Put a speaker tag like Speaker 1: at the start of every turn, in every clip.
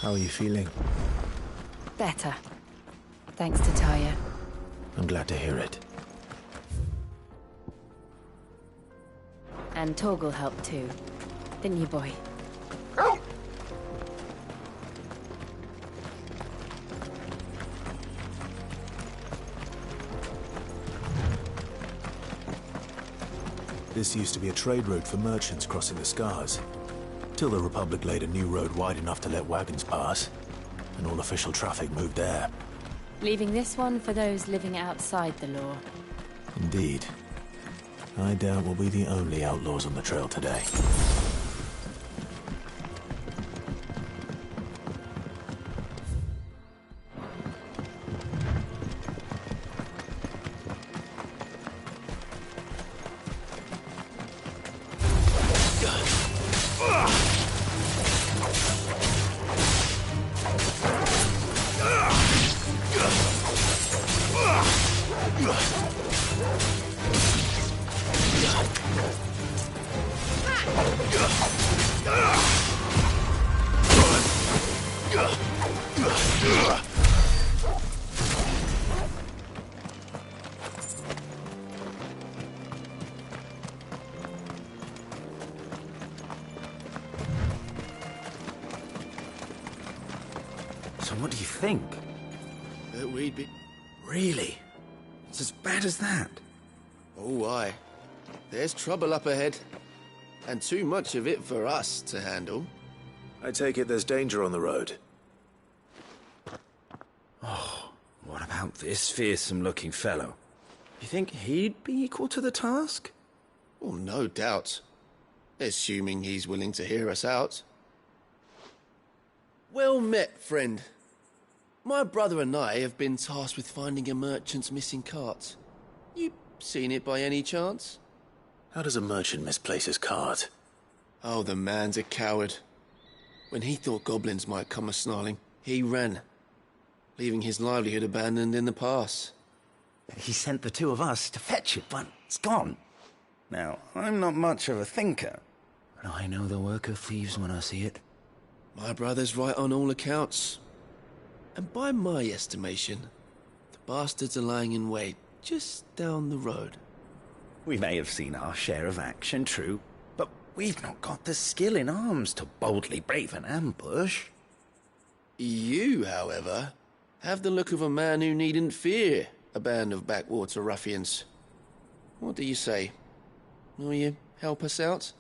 Speaker 1: How are you feeling?
Speaker 2: Better. Thanks to Taya.
Speaker 1: I'm glad to hear it.
Speaker 2: And Torgal helped too. Didn't you, boy?
Speaker 1: This used to be a trade route for merchants crossing the Scars. Till the Republic laid a new road wide enough to let wagons pass, and all official traffic moved there.
Speaker 2: Leaving this one for those living outside the law.
Speaker 1: Indeed. I doubt we'll be the only outlaws on the trail today.
Speaker 3: So what do you think?
Speaker 4: That we'd be...
Speaker 3: Really? It's as bad as that?
Speaker 4: Oh, aye. There's trouble up ahead. And too much of it for us to handle.
Speaker 1: I take it there's danger on the road.
Speaker 3: What about this fearsome-looking fellow? You think he'd be equal to the task?
Speaker 4: Oh, no doubt. Assuming he's willing to hear us out. Well met, friend. My brother and I have been tasked with finding a merchant's missing cart. You seen it by any chance?
Speaker 1: How does a merchant misplace his cart?
Speaker 4: Oh, the man's a coward. When he thought goblins might come a-snarling, he ran, leaving his livelihood abandoned in the pass.
Speaker 3: He sent the two of us to fetch it, but it's gone. Now, I'm not much of a thinker, but I know the work of thieves when I see it.
Speaker 4: My brother's right on all accounts. And by my estimation, the bastards are lying in wait just down the road.
Speaker 3: We may have seen our share of action, true, but we've not got the skill in arms to boldly brave an ambush.
Speaker 4: You, however, have the look of a man who needn't fear a band of backwater ruffians. What do you say? Will you help us out?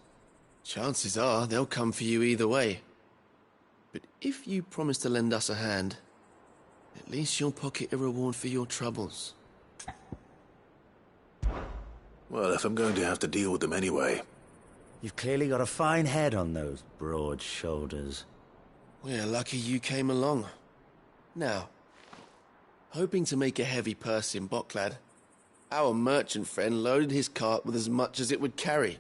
Speaker 4: Chances are they'll come for you either way. But if you promise to lend us a hand, at least you'll pocket a reward for your troubles.
Speaker 1: Well, if I'm going to have to deal with them anyway.
Speaker 3: You've clearly got a fine head on those broad shoulders.
Speaker 4: We're lucky you came along. Now, hoping to make a heavy purse in Boklad, our merchant friend loaded his cart with as much as it would carry.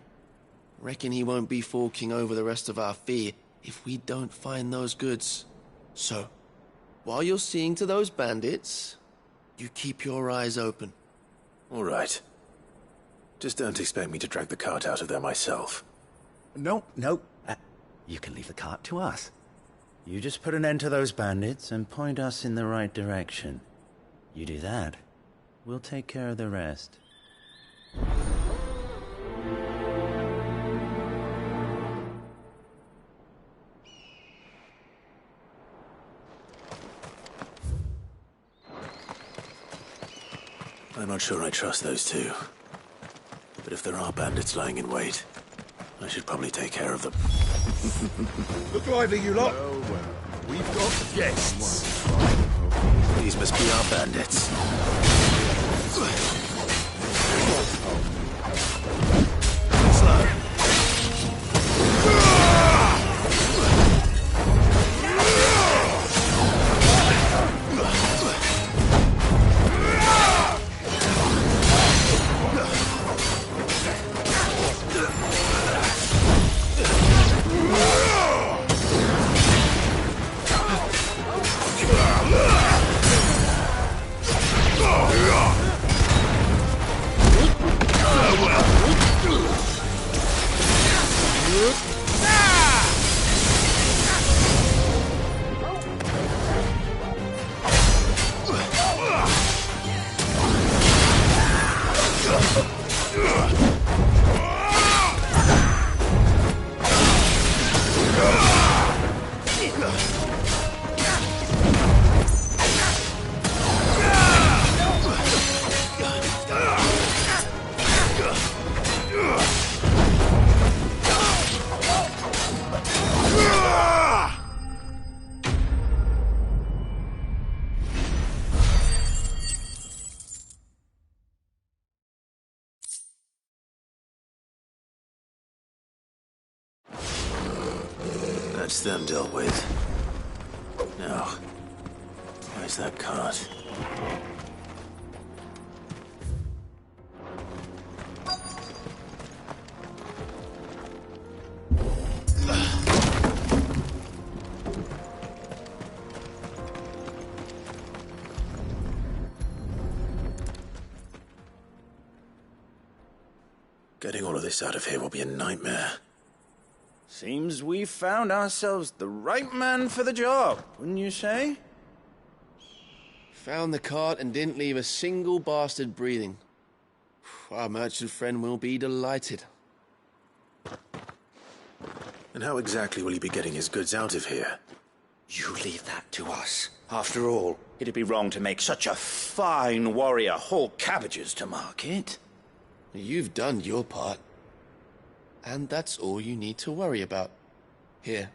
Speaker 4: Reckon he won't be forking over the rest of our fee if we don't find those goods. So, while you're seeing to those bandits, you keep your eyes open.
Speaker 1: All right. Just don't expect me to drag the cart out of there myself.
Speaker 3: No. You can leave the cart to us. You just put an end to those bandits and point us in the right direction. You do that, we'll take care of the rest.
Speaker 1: I'm not sure I trust those two. But if there are bandits lying in wait, I should probably take care of them.
Speaker 5: Look lively, you lot!
Speaker 6: Well, we've got guests.
Speaker 1: These must be our bandits. Slow. That's them dealt with. Now, where's that cart? Getting all of this out of here will be a nightmare.
Speaker 3: Seems we found ourselves the right man for the job, wouldn't you say?
Speaker 4: Found the cart and didn't leave a single bastard breathing. Our merchant friend will be delighted.
Speaker 1: And how exactly will he be getting his goods out of here?
Speaker 7: You leave that to us. After all, it'd be wrong to make such a fine warrior haul cabbages to market.
Speaker 4: You've done your part. And that's all you need to worry about. Here.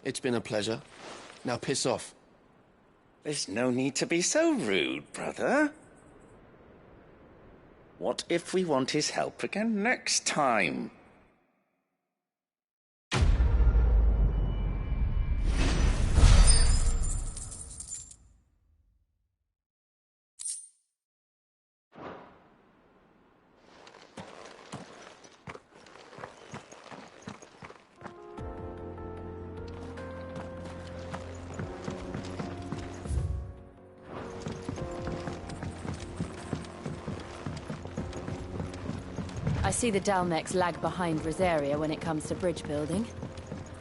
Speaker 4: It's been a pleasure. Now piss off.
Speaker 7: There's no need to be so rude, brother. What if we want his help again next time?
Speaker 2: I see the Dalmex lag behind Rosaria when it comes to bridge building.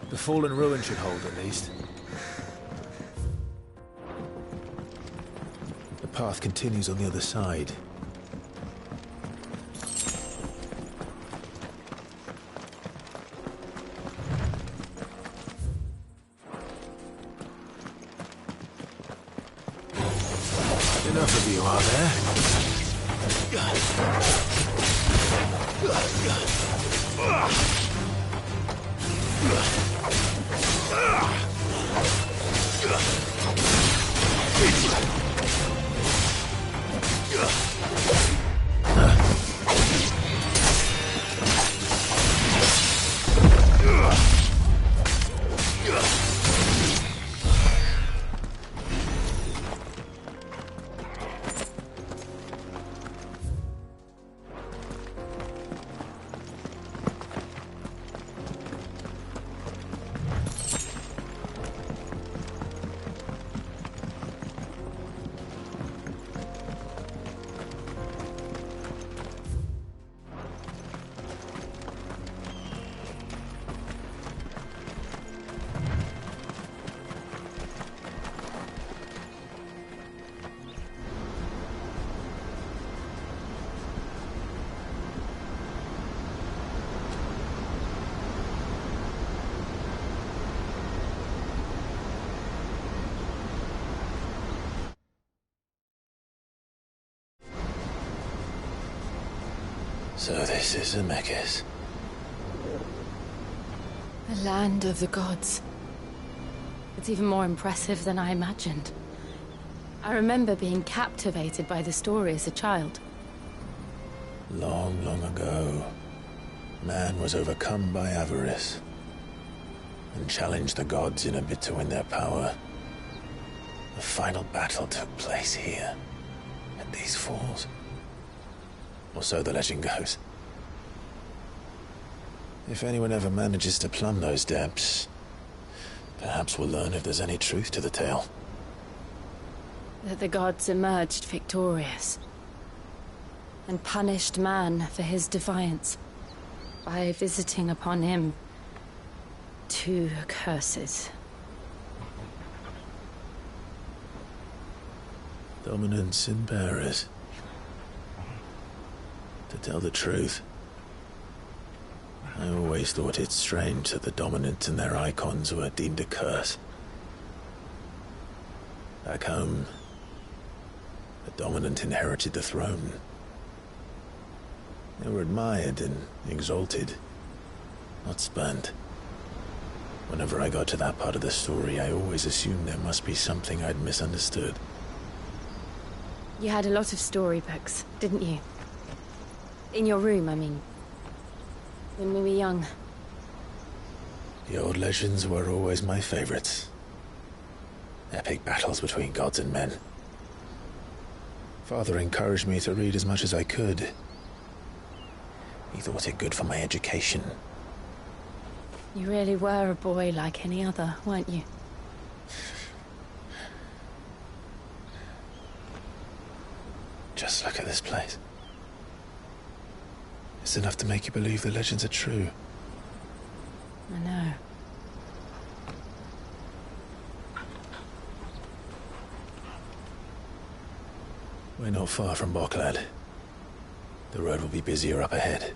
Speaker 1: The fallen ruin should hold, at least. The path continues on the other side. Enough of you, are there? So this is Zemeckis.
Speaker 2: The land of the gods. It's even more impressive than I imagined. I remember being captivated by the story as a child.
Speaker 1: Long, long ago, man was overcome by avarice and challenged the gods in a bid to win their power. The final battle took place here, at these falls. Or so the legend goes. If anyone ever manages to plumb those depths, perhaps we'll learn if there's any truth to the tale.
Speaker 2: That the gods emerged victorious and punished man for his defiance by visiting upon him 2 curses.
Speaker 1: Dominance and bearers. To tell the truth, I always thought it strange that the dominant and their icons were deemed a curse. Back home, the dominant inherited the throne. They were admired and exalted, not spurned. Whenever I got to that part of the story, I always assumed there must be something I'd misunderstood.
Speaker 2: You had a lot of storybooks, didn't you? In your room, I mean. When we were young.
Speaker 1: The old legends were always my favorites. Epic battles between gods and men. Father encouraged me to read as much as I could. He thought it good for my education.
Speaker 2: You really were a boy like any other, weren't you?
Speaker 1: Just look at this place. It's enough to make you believe the legends are true.
Speaker 2: I know.
Speaker 1: We're not far from Boklad. The road will be busier up ahead.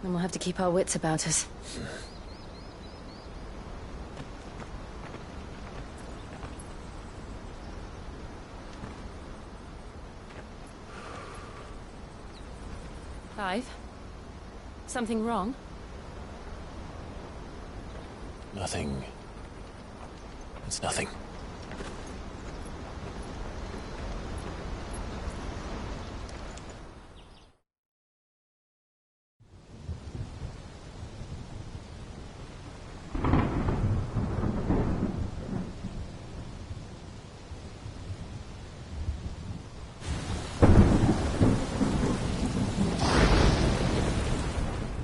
Speaker 2: Then we'll have to keep our wits about us. Clive? Something wrong?
Speaker 1: Nothing. It's nothing.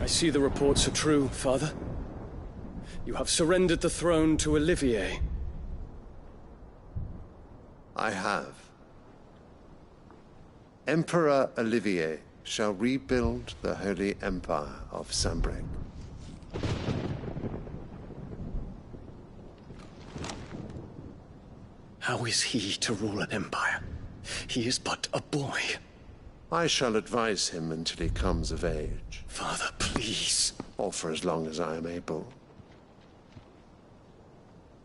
Speaker 6: I see the reports are true, Father. You have surrendered the throne to Olivier.
Speaker 8: I have. Emperor Olivier shall rebuild the Holy Empire of Sanbreque.
Speaker 6: How is he to rule an empire? He is but a boy.
Speaker 8: I shall advise him until he comes of age.
Speaker 6: Father, please.
Speaker 8: Or for as long as I am able.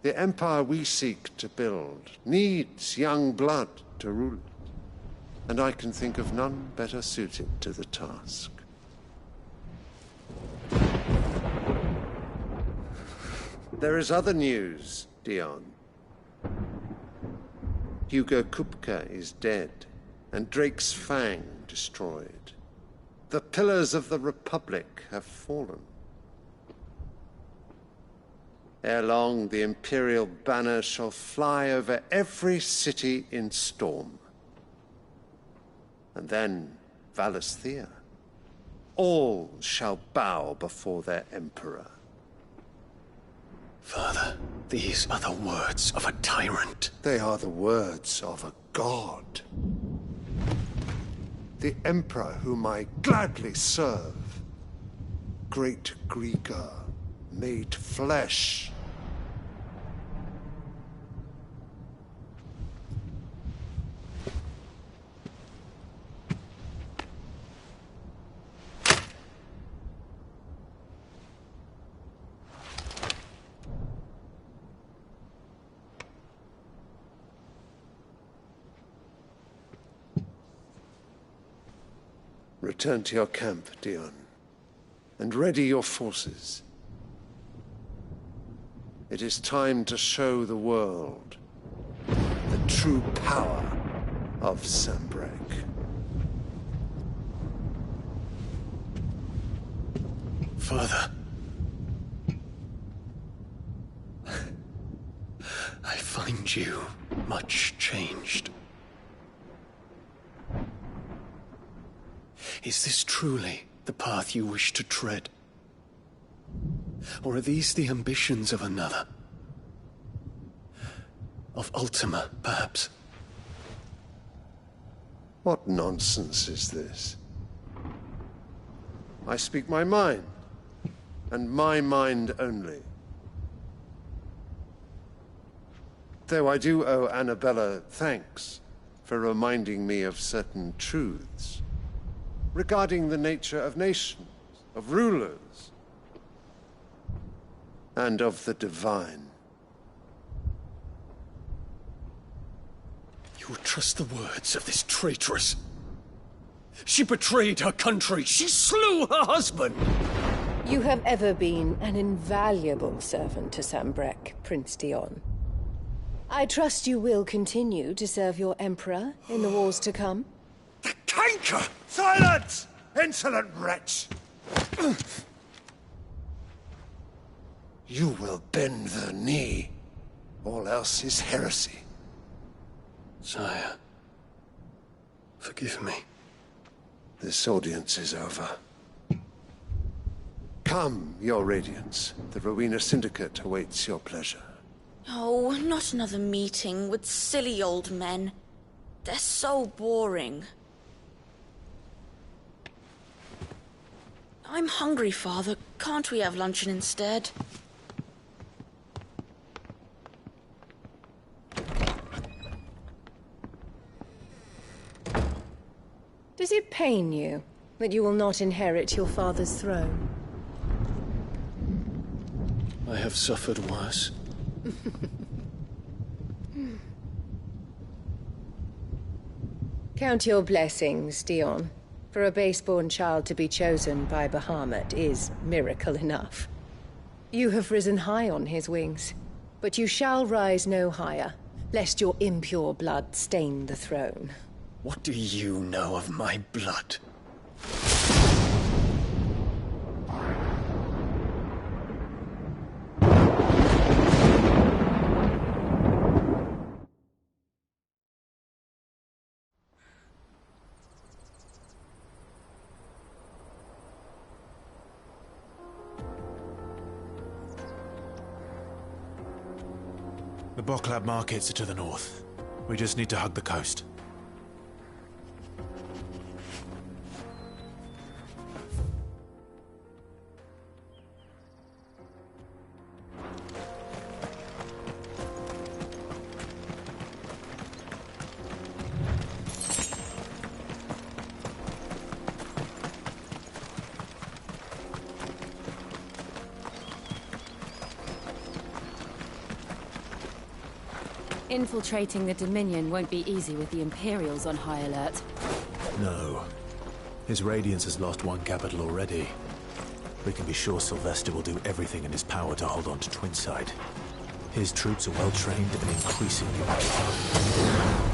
Speaker 8: The empire we seek to build needs young blood to rule it, and I can think of none better suited to the task. There is other news, Dion. Hugo Kupka is dead, and Drake's Fang destroyed. The pillars of the Republic have fallen. Ere long, the Imperial banner shall fly over every city in Storm. And then, Valisthea. All shall bow before their Emperor.
Speaker 6: Father, these are the words of a tyrant.
Speaker 8: They are the words of a god. The Emperor whom I gladly serve. Great Greagor, made flesh. Return to your camp, Dion, and ready your forces. It is time to show the world the true power of Sanbreque.
Speaker 6: Father. I find you much changed. Is this truly the path you wish to tread? Or are these the ambitions of another? Of Ultima, perhaps?
Speaker 8: What nonsense is this? I speak my mind, and my mind only. Though I do owe Annabella thanks for reminding me of certain truths regarding the nature of nations, of rulers, and of the divine.
Speaker 6: You would trust the words of this traitress? She betrayed her country. She slew her husband.
Speaker 9: You have ever been an invaluable servant to Sanbreque, Prince Dion. I trust you will continue to serve your Emperor in the wars to come.
Speaker 6: The canker!
Speaker 5: Silence!
Speaker 8: insolent wretch! You will bend the knee. All else is heresy.
Speaker 6: Sire, forgive me.
Speaker 8: This audience is over. Come, Your Radiance. The Rowena Syndicate awaits your pleasure.
Speaker 10: Oh, not another meeting with silly old men. They're so boring. I'm hungry, Father. Can't we have luncheon instead?
Speaker 9: Does it pain you that you will not inherit your father's throne?
Speaker 6: I have suffered worse.
Speaker 9: Count your blessings, Dion. For a base-born child to be chosen by Bahamut is miracle enough. You have risen high on his wings, but you shall rise no higher, lest your impure blood stain the throne.
Speaker 6: What do you know of my blood?
Speaker 1: The Boklab markets are to the north. We just need to hug the coast.
Speaker 2: Infiltrating the Dominion won't be easy with the Imperials on high alert.
Speaker 1: No. His Radiance has lost one capital already. We can be sure Sylvester will do everything in his power to hold on to Twinside. His troops are well trained and increasingly powerful.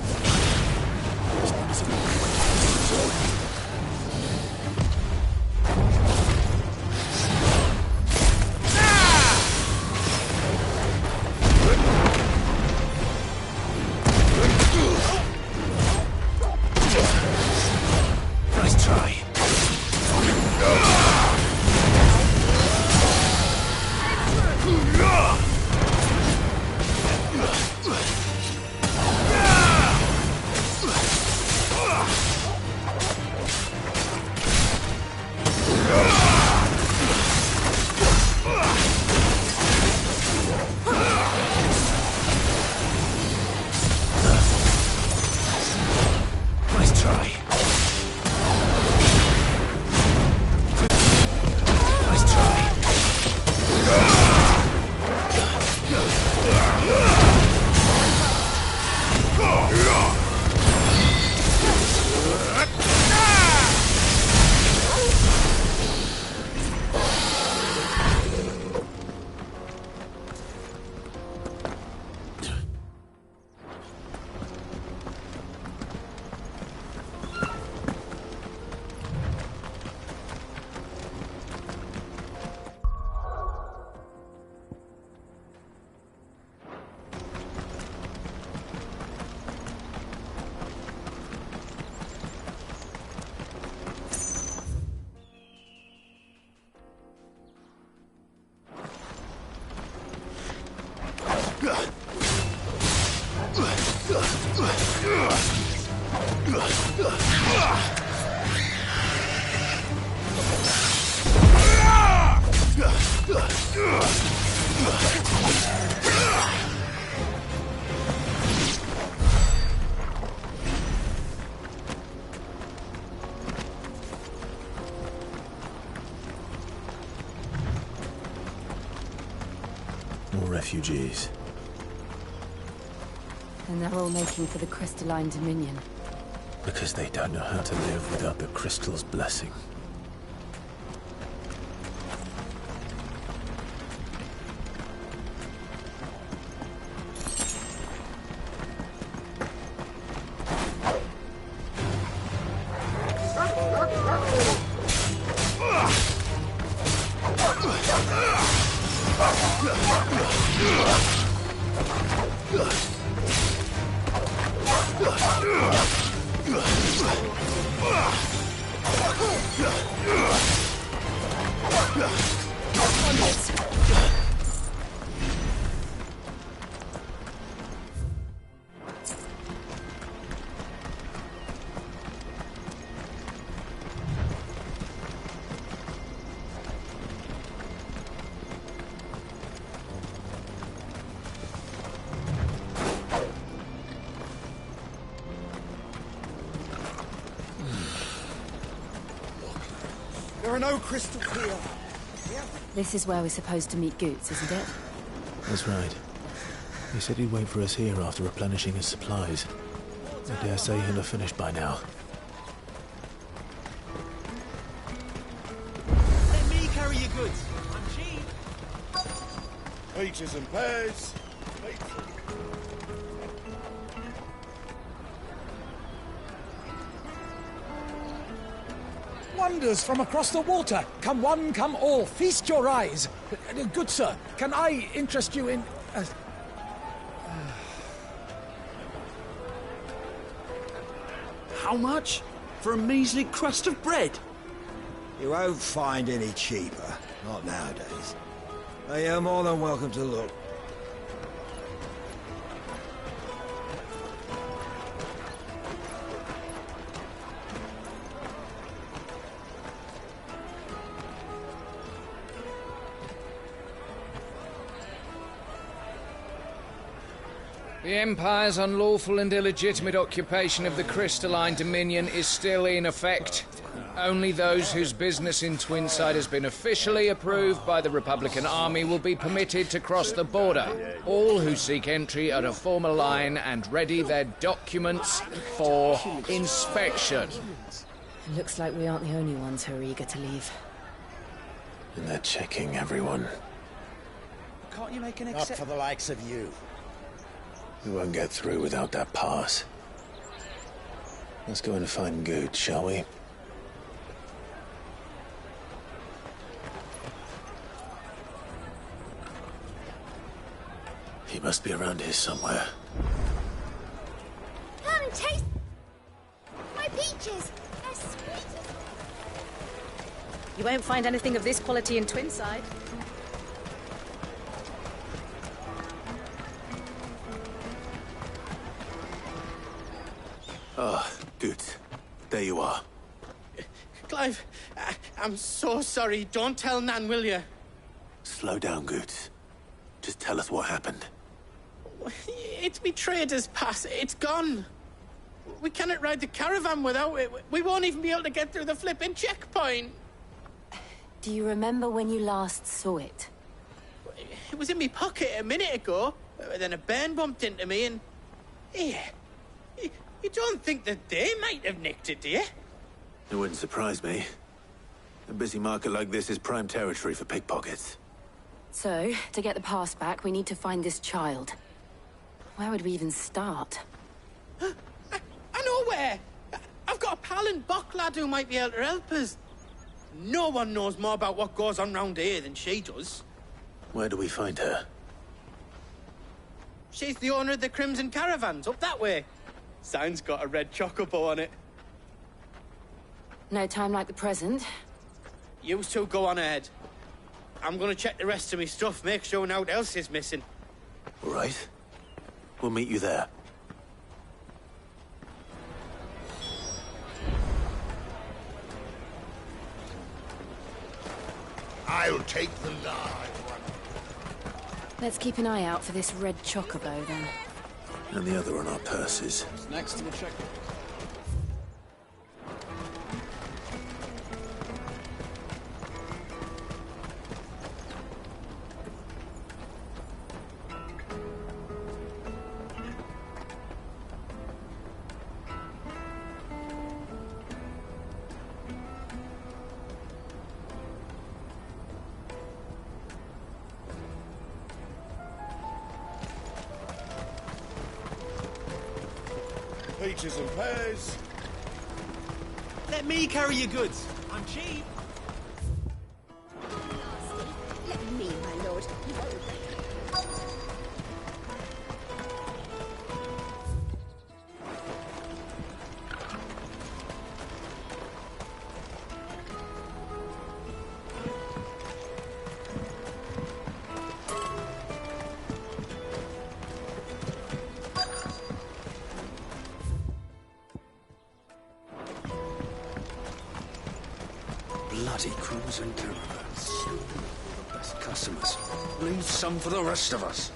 Speaker 1: More refugees.
Speaker 2: And they're all making for the Crystalline Dominion.
Speaker 1: Because they don't know how to live without the Crystal's blessing.
Speaker 5: There are no crystals here.
Speaker 2: This is where we're supposed to meet Goots, isn't it?
Speaker 1: That's right. He said he'd wait for us here after replenishing his supplies. I dare say he'll have finished by now.
Speaker 11: Let me carry your goods. I'm cheap.
Speaker 5: Peaches and pears.
Speaker 12: Wonders from across the water. Come one, come all. Feast your eyes. Good sir, can I interest you in...
Speaker 11: How much? For a measly crust of bread?
Speaker 13: You won't find any cheaper. Not nowadays. But you're more than welcome to look.
Speaker 14: The Empire's unlawful and illegitimate occupation of the Crystalline Dominion is still in effect. Only those whose business in Twinside has been officially approved by the Republican Army will be permitted to cross the border. All who seek entry are to form a line and ready their documents for inspection.
Speaker 2: It looks like we aren't the only ones who are eager to leave.
Speaker 1: And they're checking everyone.
Speaker 11: Can't you make an
Speaker 13: Not for the likes of you.
Speaker 1: We won't get through without that pass. Let's go and find Good, shall we? He must be around here somewhere.
Speaker 15: Come and taste my peaches. They're sweet.
Speaker 2: You won't find anything of this quality in Twinside.
Speaker 1: Ah, good. There you are.
Speaker 16: Clive, I'm so sorry. Don't tell Nan, will you?
Speaker 1: Slow down, Goots. Just tell us what happened.
Speaker 16: It's betrayed us, Pass. It's gone. We cannot ride the caravan without it. We won't even be able to get through the flipping checkpoint.
Speaker 2: Do you remember when you last saw it?
Speaker 16: It was in my pocket a minute ago. Then a bairn bumped into me and... Yeah. You don't think that they might have nicked it, do you?
Speaker 1: It wouldn't surprise me. A busy market like this is prime territory for pickpockets.
Speaker 2: So, to get the pass back, we need to find this child. Where would we even start?
Speaker 16: I know where! I've got a pal in Bocklad who might be able to help us. No one knows more about what goes on round here than she does.
Speaker 1: Where do we find her?
Speaker 16: She's the owner of the Crimson Caravans, up that way. Sign's got a red chocobo on it.
Speaker 2: No time like the present.
Speaker 16: You two go on ahead. I'm gonna check the rest of my stuff, make sure nothing else is missing.
Speaker 1: All right. We'll meet you there.
Speaker 5: I'll take the large one.
Speaker 2: Let's keep an eye out for this red chocobo, then.
Speaker 1: And the other on our purses.
Speaker 11: What's next to the check?
Speaker 5: Peaches and pears.
Speaker 11: Let me carry your goods. I'm cheap.
Speaker 15: Let me, my lord.
Speaker 11: bloody crumbs and carrots. The best customers. Leave some for the rest of us.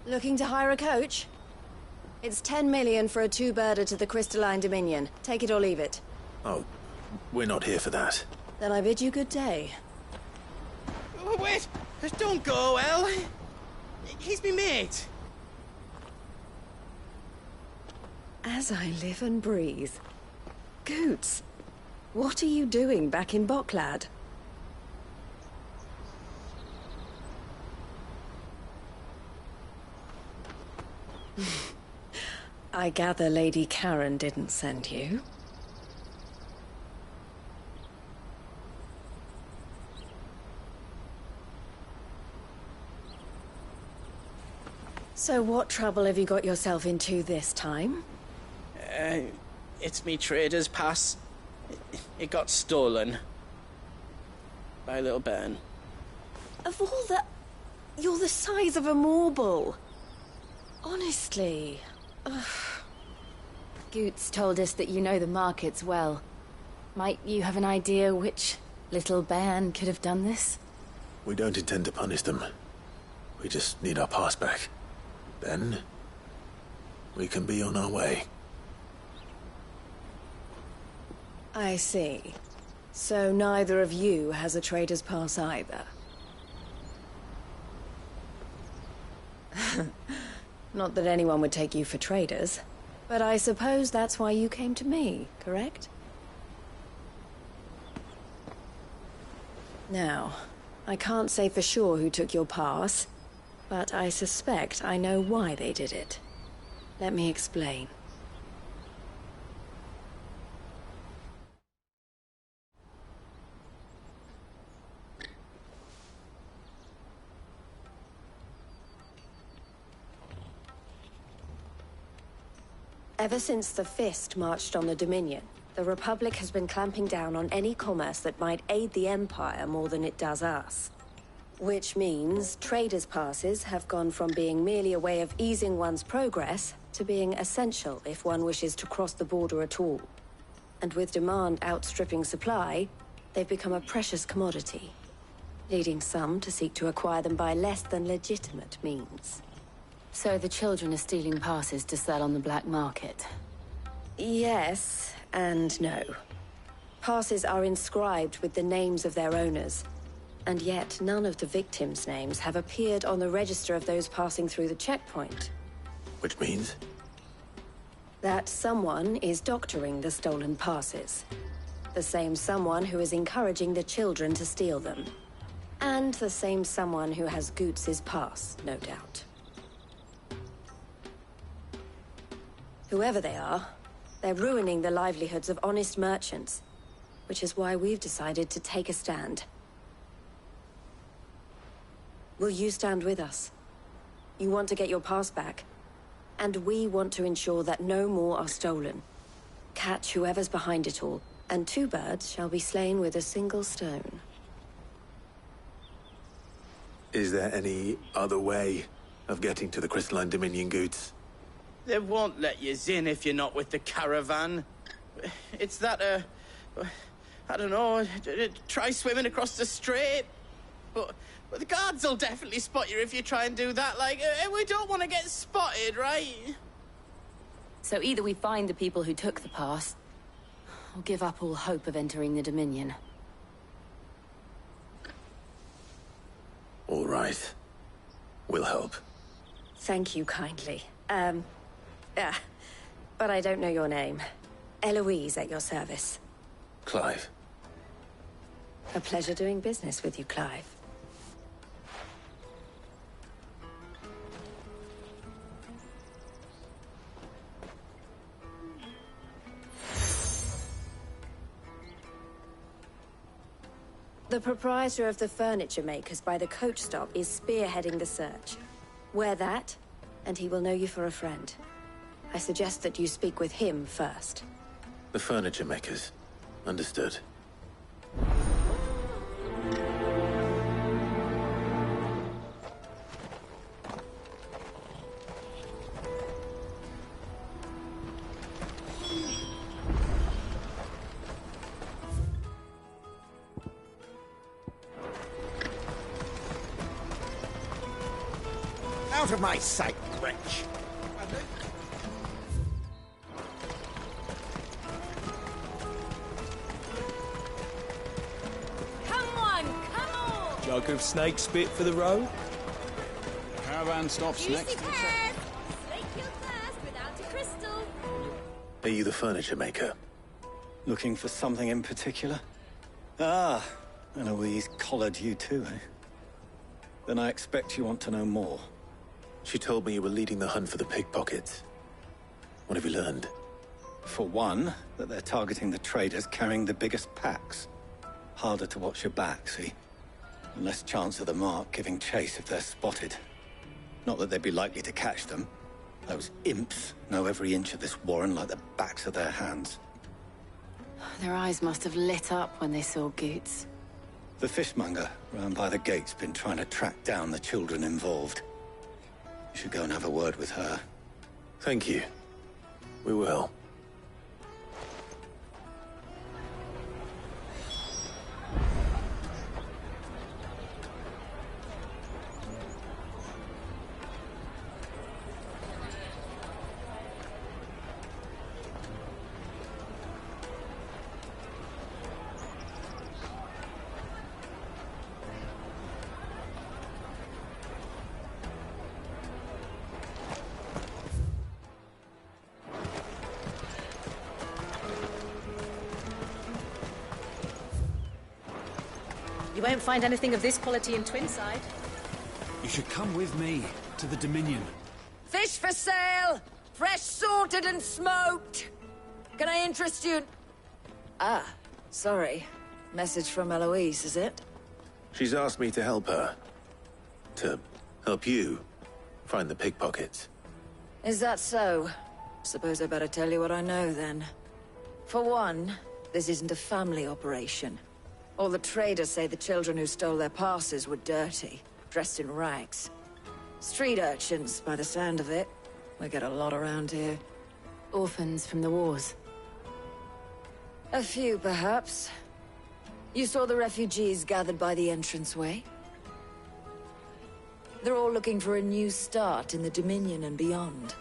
Speaker 9: Looking to hire a coach? It's 10 million for a two-birder to the Crystalline Dominion. Take it or leave it.
Speaker 1: Oh, we're not here for that.
Speaker 9: Then I bid you good day.
Speaker 16: Oh, wait! Don't go, El! He's me mate.
Speaker 9: As I live and breathe. Goots, what are you doing back in Boklad? I gather Lady Karen didn't send you. So what trouble have you got yourself into this time?
Speaker 16: It's me trader's pass. It got stolen. By little Ben.
Speaker 9: Of all the... You're the size of a marble. Honestly. Ugh.
Speaker 2: Goots told us that you know the markets well. Might you have an idea which little bairn could have done this?
Speaker 1: We don't intend to punish them. We just need our pass back. Then, we can be on our way.
Speaker 9: I see. So neither of you has a trader's pass either. Not that anyone would take you for traders, but I suppose that's why you came to me, correct? Now, I can't say for sure who took your pass, but I suspect I know why they did it. Let me explain. Ever since the Fist marched on the Dominion, the Republic has been clamping down on any commerce that might aid the Empire more than it does us. Which means traders' passes have gone from being merely a way of easing one's progress to being essential if one wishes to cross the border at all. And with demand outstripping supply, they've become a precious commodity, leading some to seek to acquire them by less than legitimate means.
Speaker 2: So the children are stealing passes to sell on the black market?
Speaker 9: Yes, and no. Passes are inscribed with the names of their owners, and yet none of the victims' names have appeared on the register of those passing through the checkpoint.
Speaker 1: Which means?
Speaker 9: That someone is doctoring the stolen passes. The same someone who is encouraging the children to steal them. And the same someone who has Goots' pass, no doubt. Whoever they are, they're ruining the livelihoods of honest merchants, which is why we've decided to take a stand. Will you stand with us? You want to get your pass back, and we want to ensure that no more are stolen. Catch whoever's behind it all, and two birds shall be slain with a single stone.
Speaker 1: Is there any other way of getting to the Crystalline Dominion, Goots?
Speaker 16: They won't let you in if you're not with the caravan. It's that, I don't know, try swimming across the strait. But the guards will definitely spot you if you try and do that. Like, we don't want to get spotted, right?
Speaker 2: So either we find the people who took the pass, or give up all hope of entering the Dominion.
Speaker 1: All right. We'll help.
Speaker 9: Thank you kindly. But I don't know your name. Eloise at your service.
Speaker 1: Clive.
Speaker 9: A pleasure doing business with you, Clive. The proprietor of the furniture makers by the coach stop is spearheading the search. Wear that, and he will know you for a friend. I suggest that you speak with him first.
Speaker 1: The furniture makers. Understood.
Speaker 5: out of my sight, wretch!
Speaker 15: Come on!
Speaker 11: Jug of snake spit for the road?
Speaker 6: Caravan stops next to the check.
Speaker 15: Slake your thirst without a crystal.
Speaker 1: Are you the furniture maker?
Speaker 11: Looking for something in particular? Ah, Eloise collared you too, eh? Then I expect you want to know more.
Speaker 1: She told me you were leading the hunt for the pickpockets. What have you learned?
Speaker 11: For one, that they're targeting the traders carrying the biggest packs. Harder to watch your back, see? And less chance of the mark giving chase if they're spotted. Not that they'd be likely to catch them. Those imps know every inch of this warren like the backs of their hands.
Speaker 2: Their eyes must have lit up when they saw Goots.
Speaker 11: The fishmonger round by the gate's been trying to track down the children involved. You should go and have a word with her.
Speaker 1: Thank you. We will.
Speaker 17: You won't find anything of this quality in Twinside.
Speaker 11: You should come with me to the Dominion.
Speaker 18: Fish for sale! Fresh sorted and smoked! Can I interest you? Ah, sorry. Message from Eloise, is it?
Speaker 1: She's asked me to help her. To help you find the pickpockets.
Speaker 18: Is that so? Suppose I better tell you what I know, then. For one, this isn't a family operation. All the traders say the children who stole their passes were dirty, dressed in rags. Street urchins, by the sound of it. We get a lot around here.
Speaker 2: Orphans from the wars.
Speaker 18: A few, perhaps. You saw the refugees gathered by the entranceway? They're all looking for a new start in the Dominion and beyond.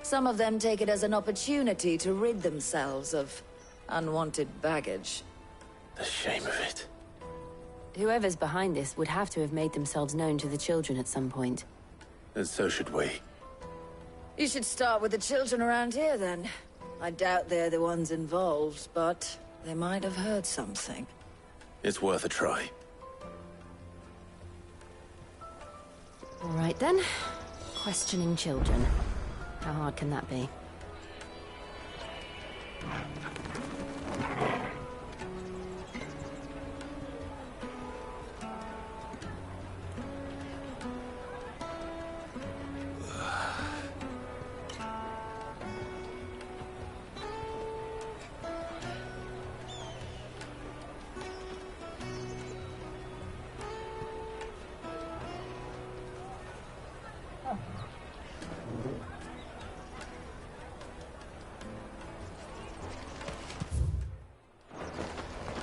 Speaker 18: Some of them take it as an opportunity to rid themselves of unwanted baggage.
Speaker 1: The shame of it.
Speaker 2: Whoever's behind this would have to have made themselves known to the children at some point.
Speaker 1: And so should we.
Speaker 18: You should start with the children around here, then. I doubt they're the ones involved, but they might have heard something.
Speaker 1: It's worth a try.
Speaker 2: All right, then. Questioning children. How hard can that be?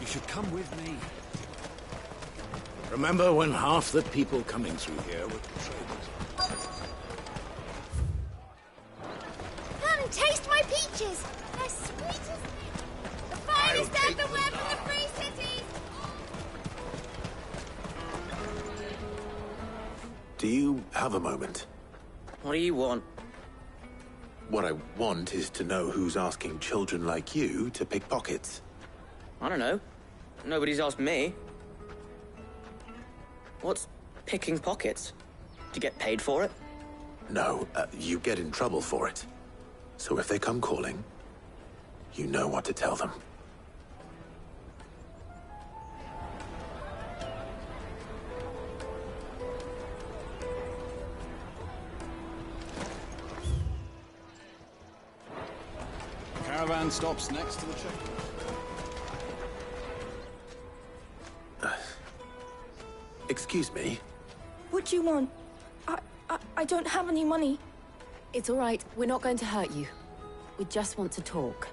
Speaker 11: You should come with me.
Speaker 5: Remember when half the people coming through here were traders?
Speaker 15: Come, taste my peaches! They're sweet as the finest everywhere from the Free Cities!
Speaker 1: Do you have a moment?
Speaker 16: What do you want?
Speaker 1: What I want is to know who's asking children like you to pick pockets.
Speaker 16: I don't know. Nobody's asked me. What's picking pockets? Do you get paid for it?
Speaker 1: No, you get in trouble for it. So if they come calling, you know what to tell them.
Speaker 6: Caravan stops next to the checkpoint.
Speaker 1: Excuse me?
Speaker 15: What do you want? I don't have any money.
Speaker 2: It's all right. We're not going to hurt you. We just want to talk.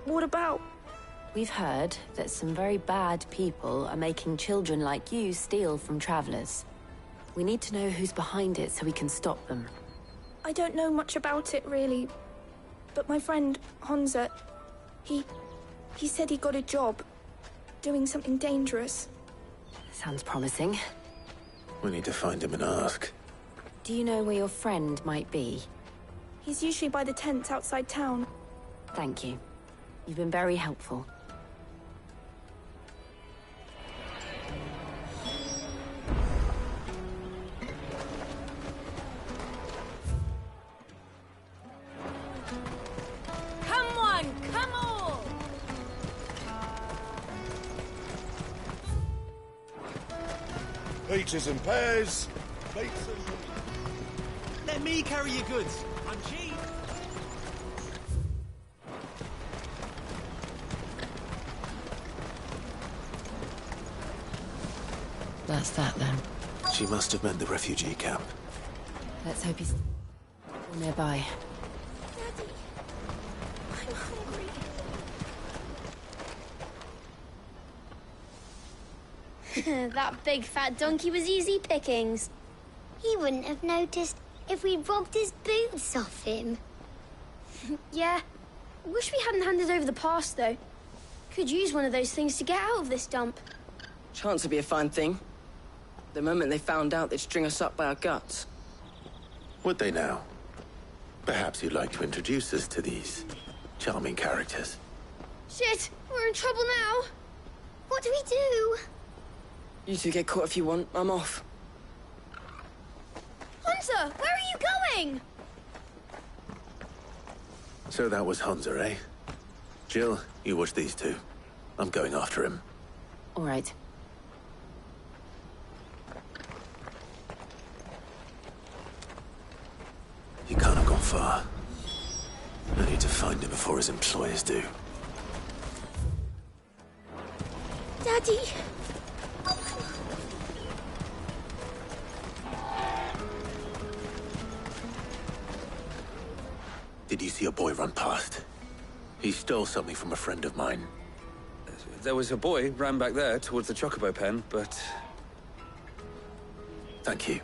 Speaker 15: What about?
Speaker 2: We've heard that some very bad people are making children like you steal from travelers.
Speaker 19: We need to know who's behind it so we can stop them.
Speaker 15: I don't know much about it, really. But my friend, Hansa, he said he got a job. Doing something dangerous.
Speaker 19: Sounds promising.
Speaker 1: We need to find him and ask.
Speaker 19: Do you know where your friend might be?
Speaker 15: He's usually by the tents outside town.
Speaker 19: Thank you. You've been very helpful.
Speaker 15: Come on, come on!
Speaker 20: Peaches and pears. Pizza.
Speaker 21: Let me carry your goods. I'm cheap.
Speaker 2: That's that then.
Speaker 1: She must have meant the refugee camp.
Speaker 2: Let's hope he's nearby.
Speaker 15: Daddy, I'm hungry.
Speaker 22: That big fat donkey was easy pickings. He wouldn't have noticed if we robbed his boots off him.
Speaker 15: Yeah. Wish we hadn't handed over the pass, though. Could use one of those things to get out of this dump.
Speaker 23: Chance would be a fine thing. The moment they found out, they'd string us up by our guts.
Speaker 1: Would they now? Perhaps you'd like to introduce us to these charming characters.
Speaker 15: Shit, we're in trouble now.
Speaker 22: What do we do?
Speaker 23: You two get caught if you want. I'm off.
Speaker 15: Hunter, where are you going?
Speaker 1: So that was Hansa, eh? Jill, you watch these two. I'm going after him.
Speaker 19: All right.
Speaker 1: He can't have gone far. I need to find him before his employers do.
Speaker 15: Daddy.
Speaker 1: Did you see a boy run past? He stole something from a friend of mine.
Speaker 24: There was a boy ran back there towards the Chocobo pen, but...
Speaker 1: Thank you.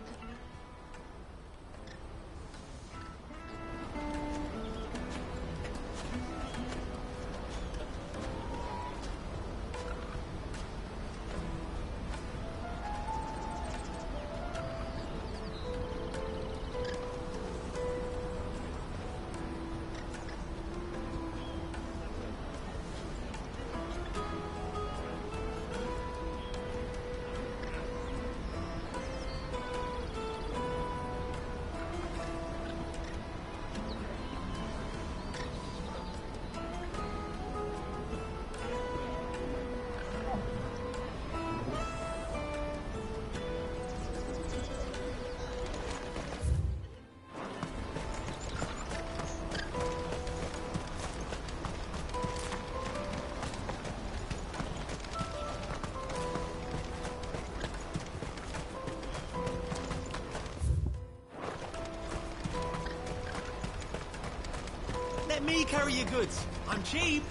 Speaker 21: Let me carry your goods. I'm cheap.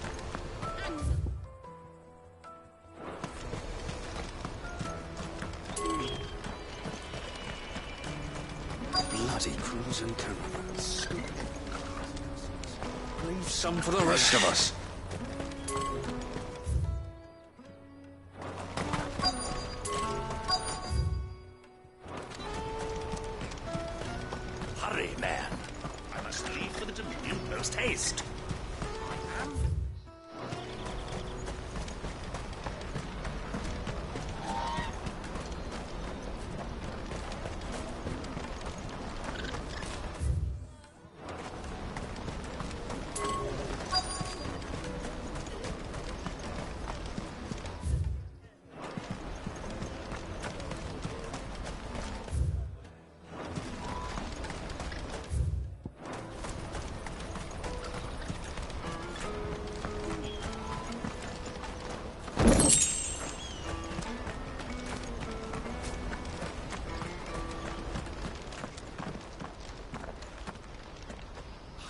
Speaker 5: Bloody crews and caravans. Leave some for the rest of us.
Speaker 7: Hurry, man. I must leave for the Dominion post haste.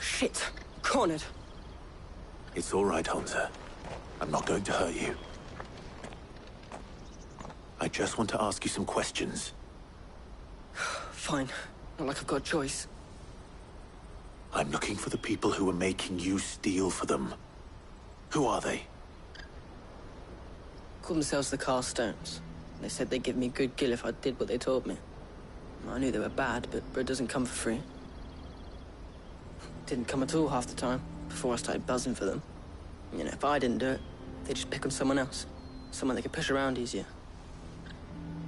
Speaker 23: Shit. Cornered.
Speaker 1: It's all right, Hansa. I'm not going to hurt you. I just want to ask you some questions.
Speaker 23: Fine. Not like I've got a choice.
Speaker 7: I'm looking for the people who were making you steal for them. Who are they?
Speaker 23: Called themselves the Carstones. They said they'd give me good gill if I did what they told me. I knew they were bad, but bread doesn't come for free. Didn't come at all half the time, before I started buzzing for them. You know, if I didn't do it, they'd just pick on someone else. Someone they could push around easier.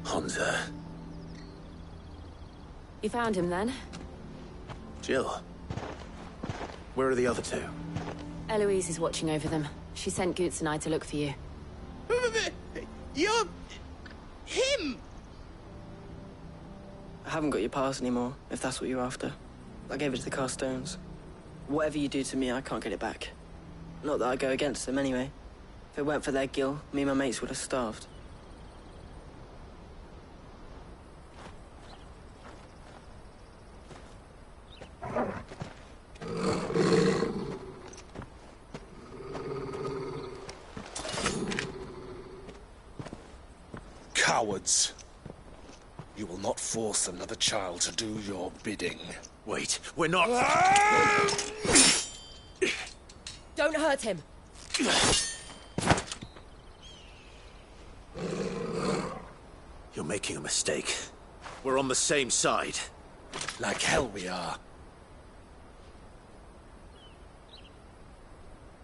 Speaker 7: Honza.
Speaker 19: You found him then?
Speaker 7: Jill. Where are the other two?
Speaker 19: Eloise is watching over them. She sent Goots and I to look for you.
Speaker 16: You're... him!
Speaker 23: I haven't got your pass anymore, if that's what you're after. I gave it to the Carstones. Whatever you do to me, I can't get it back. Not that I go against them anyway. If it weren't for their gil, me and my mates would have starved.
Speaker 20: Cowards. You will not force another child to do your bidding.
Speaker 7: Wait, we're not...
Speaker 19: Don't hurt him!
Speaker 7: You're making a mistake. We're on the same side.
Speaker 20: Like hell we are.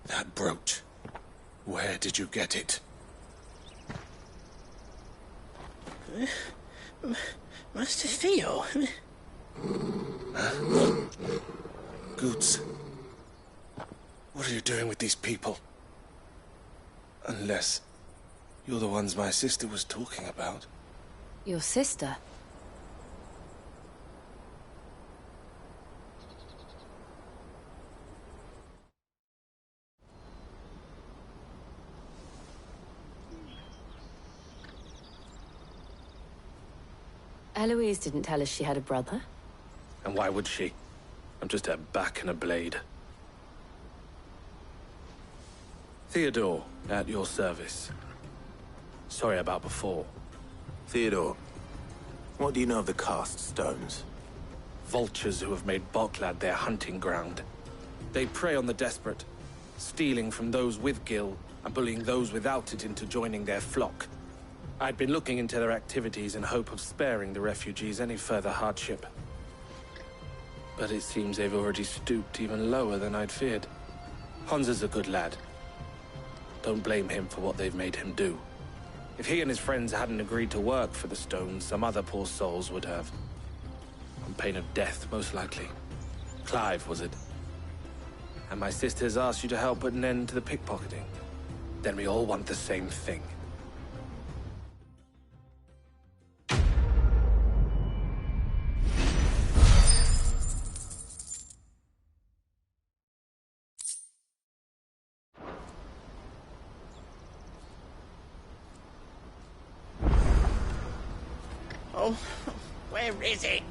Speaker 20: That brooch. Where did you get it?
Speaker 16: Master Theo?
Speaker 20: Goots. What are you doing with these people? Unless you're the ones my sister was talking about.
Speaker 19: Your sister? Eloise didn't tell us she had a brother.
Speaker 24: And why would she? I'm just her back and a blade. Theodore, at your service. Sorry about before.
Speaker 7: Theodore, what do you know of the Cast Stones?
Speaker 24: Vultures who have made Boklad their hunting ground. They prey on the desperate, stealing from those with gil and bullying those without it into joining their flock. I'd been looking into their activities in hope of sparing the refugees any further hardship. But it seems they've already stooped even lower than I'd feared. Honza's a good lad. Don't blame him for what they've made him do. If he and his friends hadn't agreed to work for the Stones, some other poor souls would have. On pain of death, most likely. Clive, was it? And my sisters asked you to help put an end to the pickpocketing. Then we all want the same thing.
Speaker 16: Oh, where is it?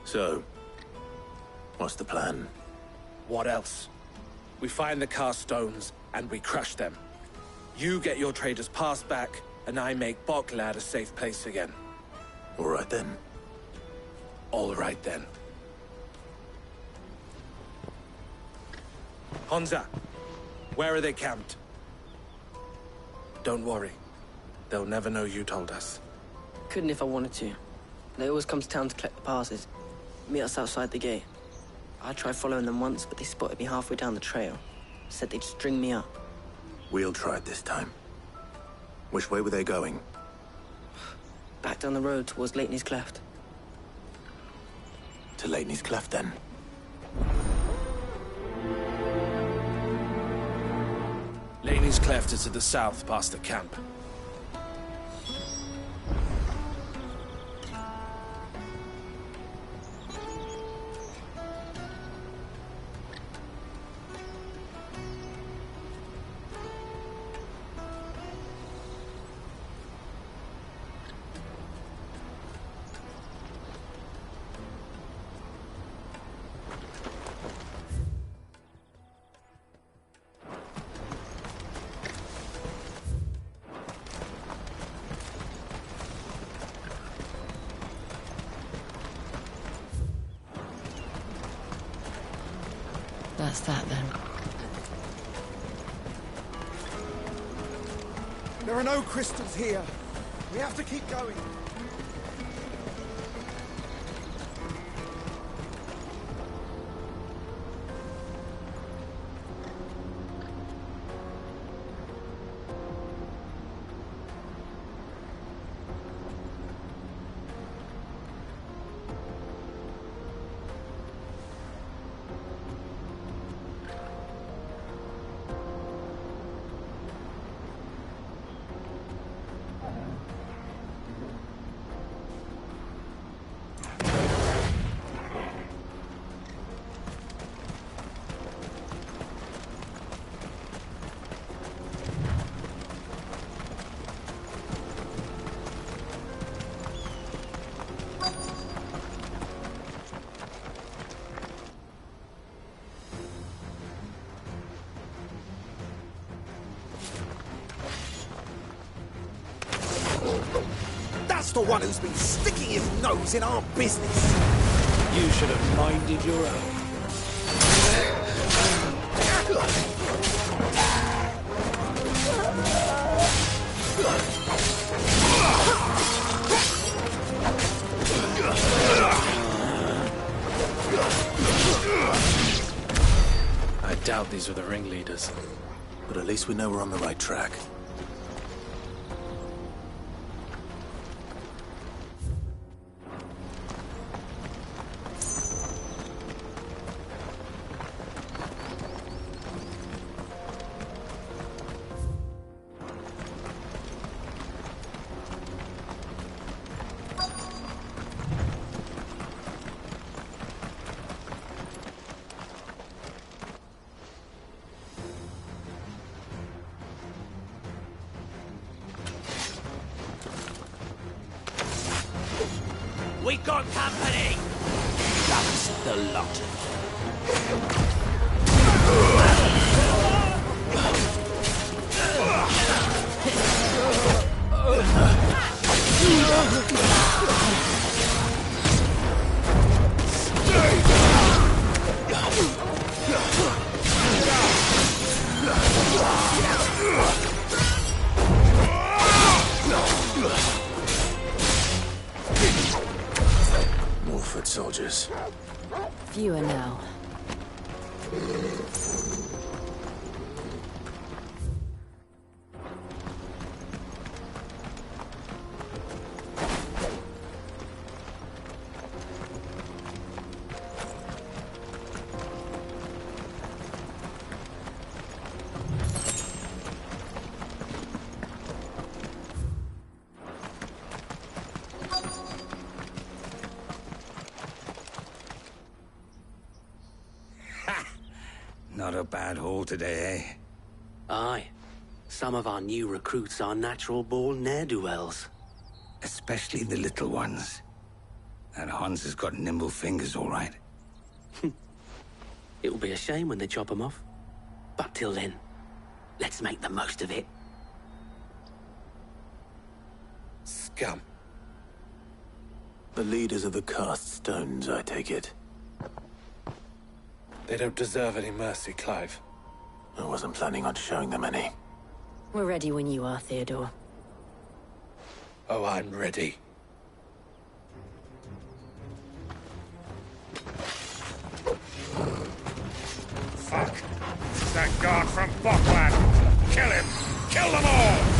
Speaker 7: So, what's the plan?
Speaker 24: What else? We find the Carstones, and we crush them. You get your trader's pass back, and I make Boklad a safe place again.
Speaker 7: All right then.
Speaker 24: All right then. Honza, where are they camped? Don't worry. They'll never know you told us.
Speaker 23: Couldn't if I wanted to. They always come to town to collect the passes. Meet us outside the gate. I tried following them once, but they spotted me halfway down the trail. Said they'd string me up.
Speaker 1: We'll try it this time. Which way were they going?
Speaker 23: Back down the road towards Leitney's Cleft.
Speaker 1: To Leitney's Cleft, then.
Speaker 24: Leitney's Cleft is to the south, past the camp.
Speaker 2: That's that, then.
Speaker 12: There are no crystals here. We have to keep going.
Speaker 3: That's the one who's been sticking his nose in our business.
Speaker 24: You should have minded your own. I doubt these were the ringleaders.
Speaker 1: But at least we know we're on the right track.
Speaker 3: We got company! That's the lot.
Speaker 1: Foot soldiers.
Speaker 2: Fewer now.
Speaker 4: Not a bad haul today, eh?
Speaker 21: Aye. Some of our new recruits are natural-born ne'er-do-wells.
Speaker 4: Especially the little ones. That Hans has got nimble fingers, all right.
Speaker 21: It'll be a shame when they chop them off. But till then, let's make the most of it.
Speaker 24: Scum.
Speaker 1: The leaders of the cast stones, I take it.
Speaker 24: They don't deserve any mercy, Clive.
Speaker 1: I wasn't planning on showing them any.
Speaker 2: We're ready when you are, Theodore.
Speaker 24: Oh, I'm ready.
Speaker 8: Fuck! It's that guard from Bocklad!
Speaker 3: Kill him! Kill them all!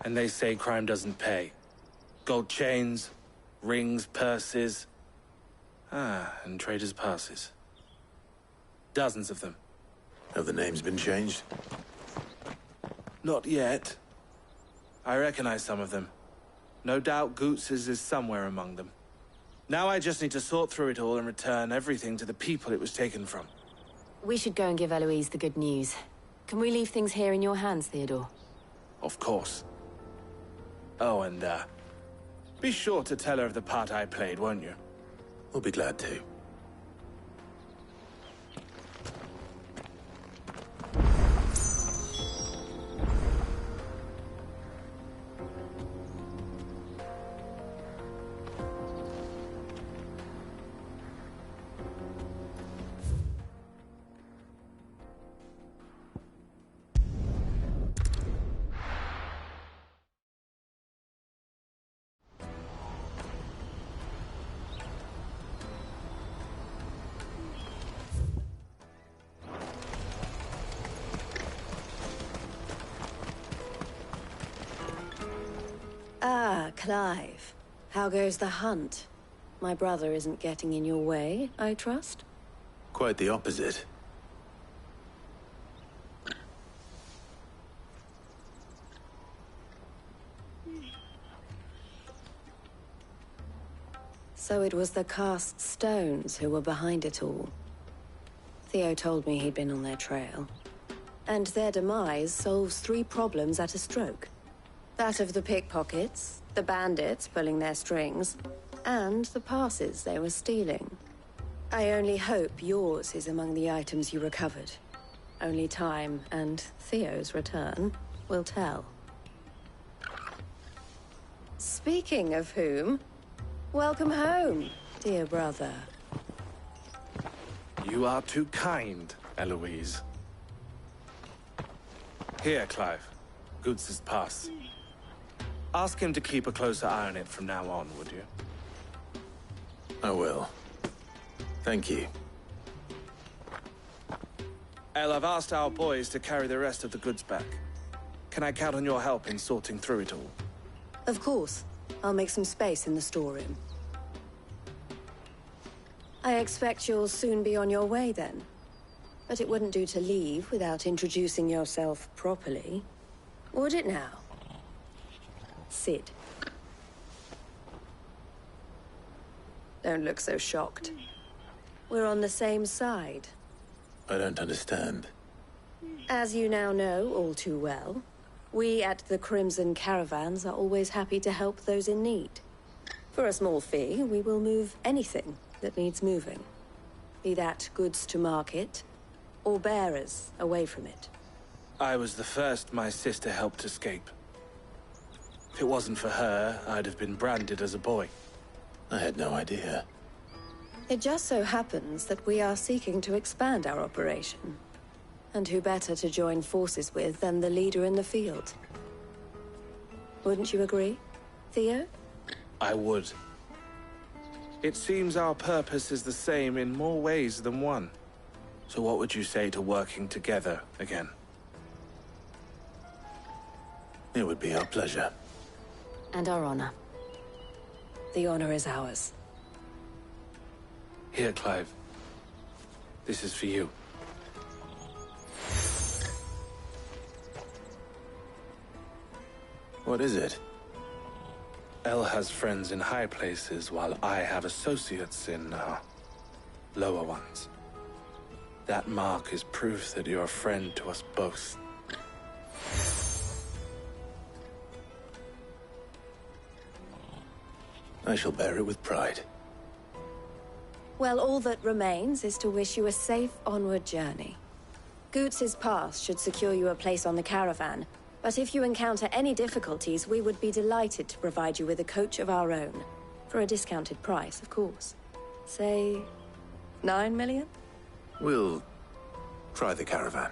Speaker 24: And they say crime doesn't pay. Gold chains, rings, purses. And traders' passes. Dozens of them.
Speaker 1: Have the names been changed?
Speaker 24: Not yet. I recognize some of them. No doubt Goots's is somewhere among them. Now I just need to sort through it all and return everything to the people it was taken from.
Speaker 19: We should go and give Eloise the good news. Can we leave things here in your hands, Theodore?
Speaker 24: Of course. Oh, and, be sure to tell her of the part I played, won't you?
Speaker 1: We'll be glad to.
Speaker 9: Clive, how goes the hunt? My brother isn't getting in your way, I trust?
Speaker 1: Quite the opposite.
Speaker 9: So it was the cast stones who were behind it all. Theo told me he'd been on their trail. And their demise solves 3 problems at a stroke. That of the pickpockets, the bandits pulling their strings, and the passes they were stealing. I only hope yours is among the items you recovered. Only time and Theo's return will tell. Speaking of whom, welcome home, dear brother.
Speaker 24: You are too kind, Eloise. Here, Clive. Goots's pass. Ask him to keep a closer eye on it from now on, would you?
Speaker 1: I will. Thank you.
Speaker 24: El, I've asked our boys to carry the rest of the goods back. Can I count on your help in sorting through it all?
Speaker 9: Of course. I'll make some space in the storeroom. I expect you'll soon be on your way then. But it wouldn't do to leave without introducing yourself properly. Would it now? Sid. Don't look so shocked. We're on the same side.
Speaker 1: I don't understand.
Speaker 9: As you now know all too well, we at the Crimson Caravans are always happy to help those in need. For a small fee, we will move anything that needs moving. Be that goods to market, or bearers away from it.
Speaker 24: I was the first my sister helped escape. If it wasn't for her, I'd have been branded as a boy.
Speaker 1: I had no idea.
Speaker 9: It just so happens that we are seeking to expand our operation. And who better to join forces with than the leader in the field?
Speaker 18: Wouldn't you agree, Theo?
Speaker 24: I would. It seems our purpose is the same in more ways than one. So what would you say to working together again?
Speaker 1: It would be our pleasure.
Speaker 19: And our honor.
Speaker 18: The honor is ours.
Speaker 24: Here, Clive. This is for you.
Speaker 1: What is it?
Speaker 24: El has friends in high places, while I have associates in, lower ones. That mark is proof that you're a friend to us both.
Speaker 1: I shall bear it with pride.
Speaker 18: Well, all that remains is to wish you a safe onward journey. Goots' pass should secure you a place on the caravan, but if you encounter any difficulties, we would be delighted to provide you with a coach of our own. For a discounted price, of course. Say, 9 million?
Speaker 1: We'll try the caravan.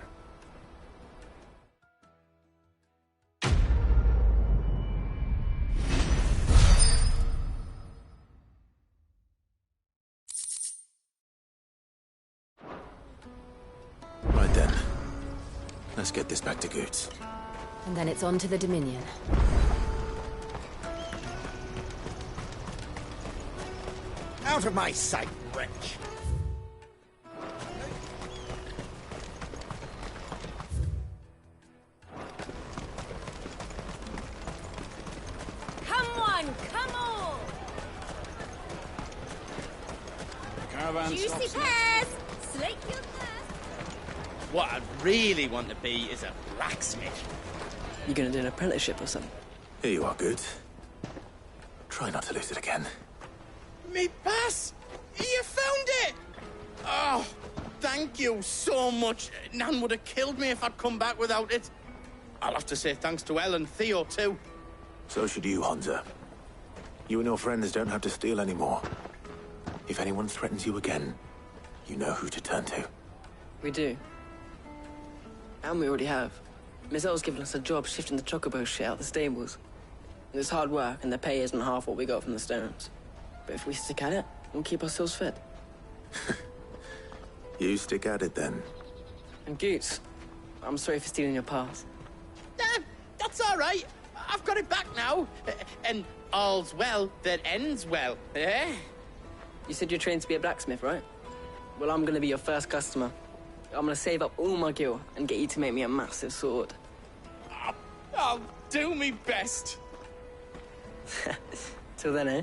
Speaker 1: Right then. Let's get this back to Goots.
Speaker 19: And then it's on to the Dominion.
Speaker 3: Out of my sight, wretch!
Speaker 17: Come on, come on!
Speaker 3: Caravan
Speaker 17: Juicy
Speaker 3: stops now.
Speaker 17: pears! Slake your thirst!
Speaker 16: What I'd really want to be is a blacksmith.
Speaker 23: You gonna do an apprenticeship or something?
Speaker 1: Here you are, Goots. Try not to lose it again.
Speaker 16: Me pass! You found it! Oh, thank you so much. Nan would have killed me if I'd come back without it. I'll have to say thanks to Elle and Theo, too.
Speaker 1: So should you, Honza. You and your friends don't have to steal anymore. If anyone threatens you again, you know who to turn to.
Speaker 23: We do. And we already have. Miss L's given us a job shifting the chocobo shit out the stables. It's hard work, and the pay isn't half what we got from the Stones. But if we stick at it, we'll keep ourselves fed.
Speaker 1: You stick at it, then.
Speaker 23: And Goots, I'm sorry for stealing your pass.
Speaker 16: That's all right. I've got it back now. And all's well that ends well, eh?
Speaker 23: You said you're trained to be a blacksmith, right? Well, I'm gonna be your first customer. I'm gonna save up all my gil and get you to make me a massive sword.
Speaker 16: I'll do me best.
Speaker 23: Till then, eh?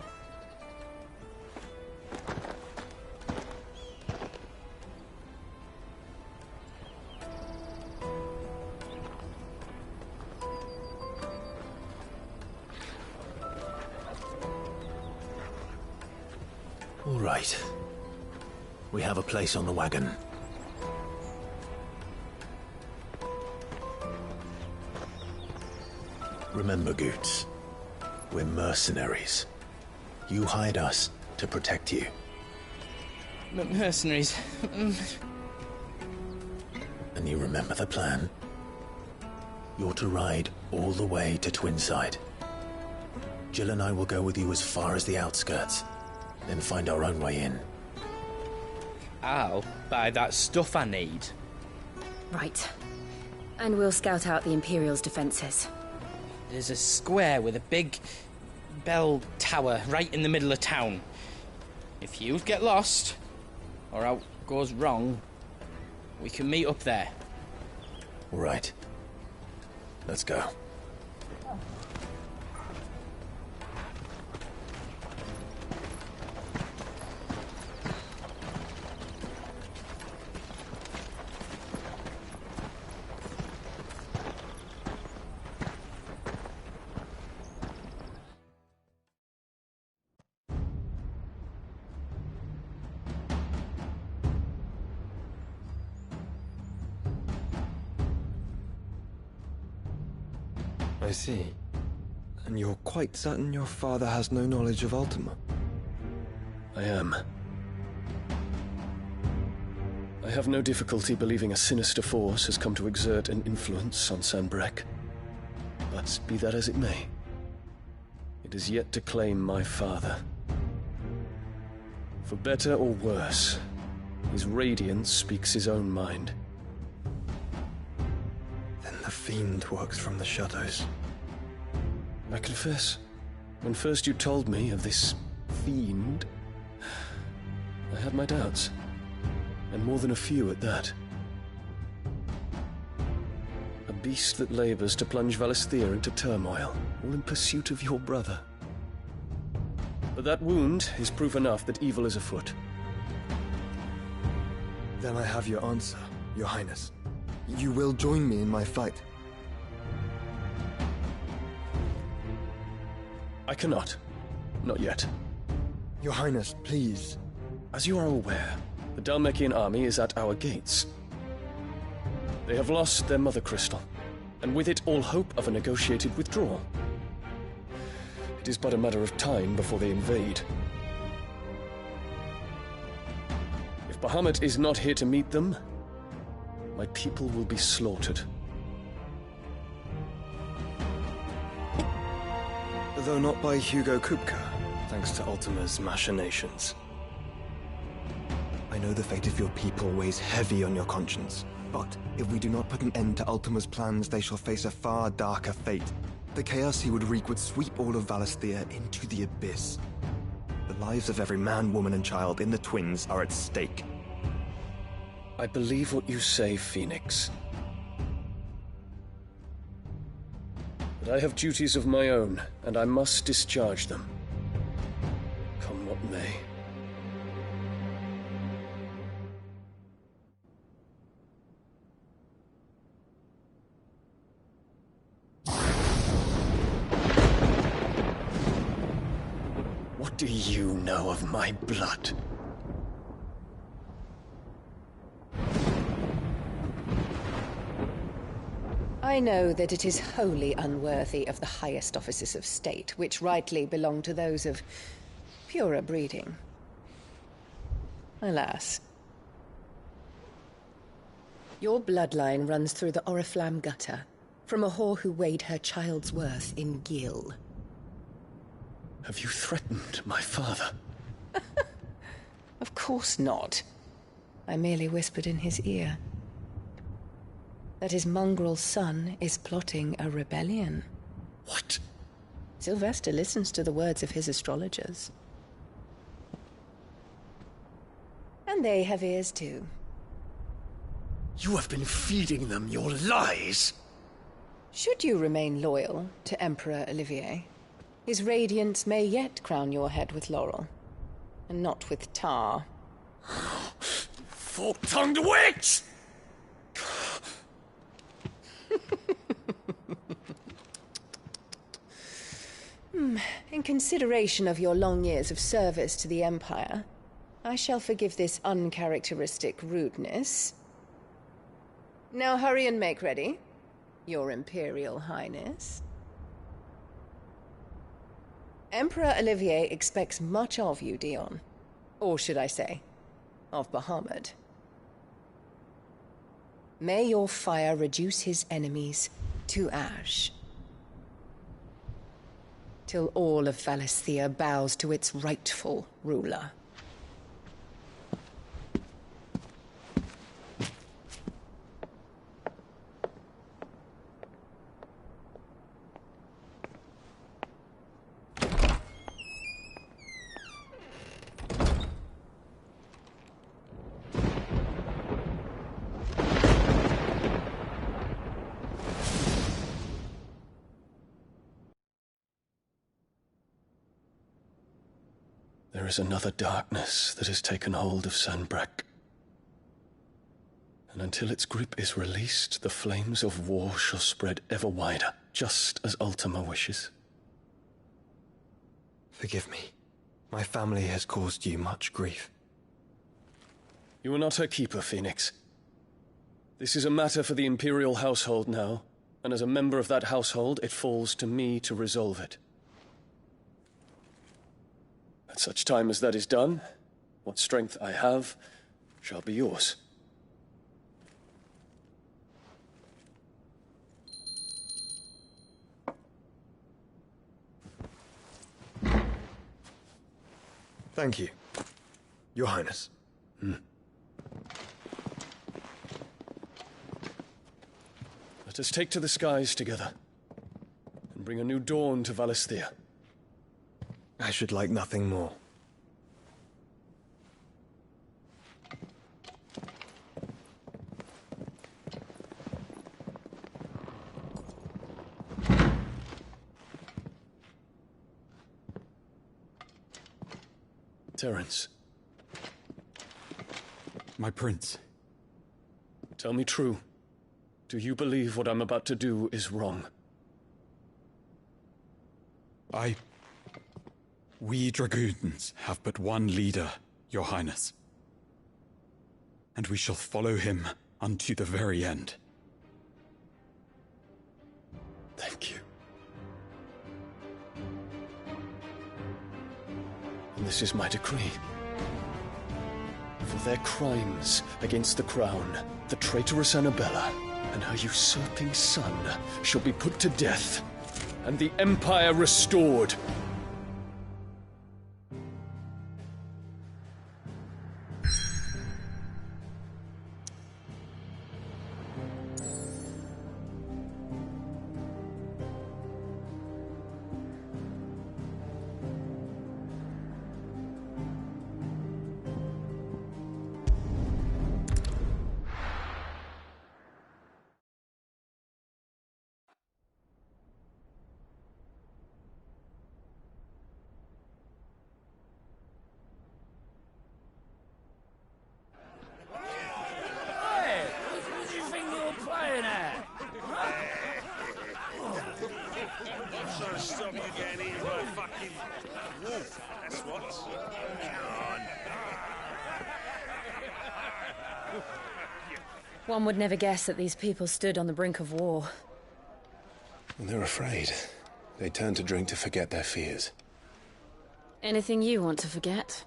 Speaker 1: All right. We have a place on the wagon. Remember, Goots, we're mercenaries. You hired us to protect you.
Speaker 16: Mercenaries.
Speaker 1: And you remember the plan? You're to ride all the way to Twinside. Jill and I will go with you as far as the outskirts, then find our own way in.
Speaker 8: I'll buy that stuff I need.
Speaker 19: Right. And we'll scout out the Imperial's defenses.
Speaker 8: There's a square with a big bell tower right in the middle of town. If you get lost, or out goes wrong, we can meet up there.
Speaker 1: All right. Let's go.
Speaker 10: I see. And you're quite certain your father has no knowledge of Ultima?
Speaker 6: I am. I have no difficulty believing a sinister force has come to exert an influence on Sanbreque. But be that as it may, it is yet to claim my father. For better or worse, his radiance speaks his own mind.
Speaker 10: Then the fiend works from the shadows.
Speaker 6: I confess, when first you told me of this fiend, I had my doubts, and more than a few at that. A beast that labors to plunge Valisthea into turmoil, all in pursuit of your brother. But that wound is proof enough that evil is afoot.
Speaker 10: Then I have your answer, Your Highness. You will join me in my fight.
Speaker 6: I cannot. Not yet.
Speaker 10: Your Highness, please.
Speaker 6: As you are aware, the Dhalmekian army is at our gates. They have lost their mother crystal, and with it all hope of a negotiated withdrawal. It is but a matter of time before they invade. If Bahamut is not here to meet them, my people will be slaughtered.
Speaker 10: Though not by Hugo Kupka, thanks to Ultima's machinations. I know the fate of your people weighs heavy on your conscience, but if we do not put an end to Ultima's plans, they shall face a far darker fate. The chaos he would wreak would sweep all of Valisthea into the abyss. The lives of every man, woman, and child in the Twins are at stake.
Speaker 6: I believe what you say, Phoenix. But I have duties of my own, and I must discharge them. Come what may. What do you know of my blood?
Speaker 9: I know that it is wholly unworthy of the highest offices of state, which rightly belong to those of purer breeding. Alas. Your bloodline runs through the Oriflamme gutter, from a whore who weighed her child's worth in gil.
Speaker 6: Have you threatened my father?
Speaker 9: Of course not. I merely whispered in his ear that his mongrel son is plotting a rebellion.
Speaker 6: What?
Speaker 9: Sylvester listens to the words of his astrologers. And they have ears too.
Speaker 6: You have been feeding them your lies!
Speaker 9: Should you remain loyal to Emperor Olivier, his radiance may yet crown your head with laurel, and not with tar.
Speaker 6: Fork-tongued witch!
Speaker 9: In consideration of your long years of service to the Empire, I shall forgive this uncharacteristic rudeness. Now hurry and make ready, Your Imperial Highness. Emperor Olivier expects much of you, Dion. Or should I say, of Bahamut. May your fire reduce his enemies to ash, till all of Valisthea bows to its rightful ruler.
Speaker 6: There is another darkness that has taken hold of Sanbreque. And until its grip is released, the flames of war shall spread ever wider, just as Ultima wishes.
Speaker 10: Forgive me. My family has caused you much grief.
Speaker 6: You are not her keeper, Phoenix. This is a matter for the Imperial household now, and as a member of that household, it falls to me to resolve it. At such time as that is done, what strength I have shall be yours.
Speaker 10: Thank you, Your Highness.
Speaker 6: Let us take to the skies together, and bring a new dawn to Valisthea.
Speaker 10: I should like nothing more.
Speaker 6: Terence.
Speaker 11: My prince.
Speaker 6: Tell me true. Do you believe what I'm about to do is wrong?
Speaker 11: We dragoons have but one leader, Your Highness. And we shall follow him unto the very end.
Speaker 6: Thank you. And this is my decree. For their crimes against the crown, the traitorous Annabella and her usurping son shall be put to death, and the Empire restored.
Speaker 2: One would never guess that these people stood on the brink of war.
Speaker 1: They're afraid. They turn to drink to forget their fears.
Speaker 2: Anything you want to forget?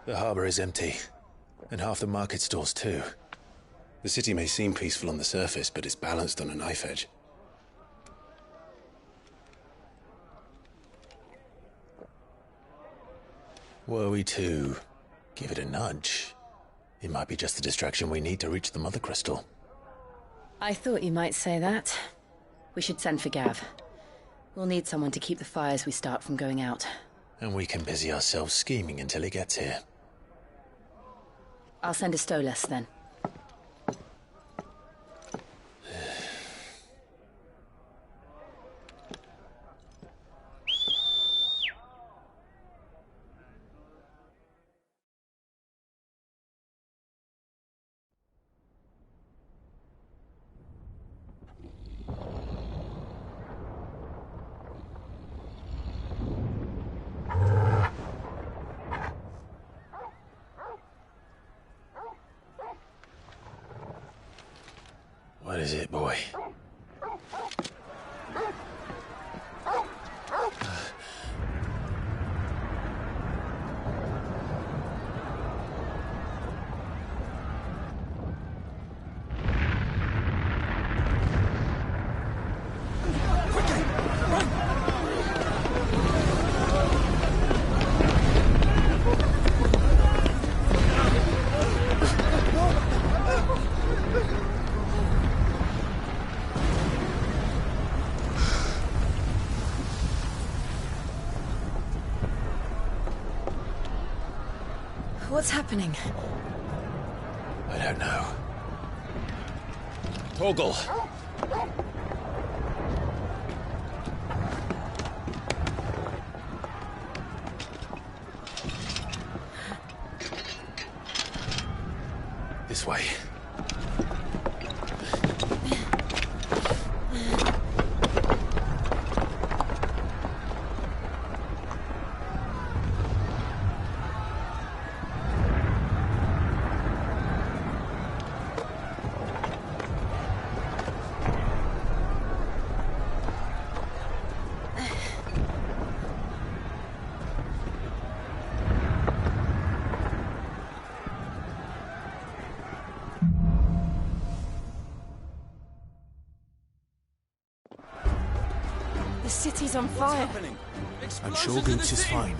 Speaker 1: The harbor is empty, and half the market stalls too. The city may seem peaceful on the surface, but it's balanced on a knife edge. Were we to give it a nudge, it might be just the distraction we need to reach the Mother Crystal.
Speaker 2: I thought you might say that. We should send for Gav. We'll need someone to keep the fires we start from going out.
Speaker 1: And we can busy ourselves scheming until he gets here.
Speaker 2: I'll send a Stolas then.
Speaker 1: What is it, boy?
Speaker 2: What's happening?
Speaker 1: I don't know. Torgal! This way.
Speaker 2: city's on fire.
Speaker 1: I'm sure Goots is fine.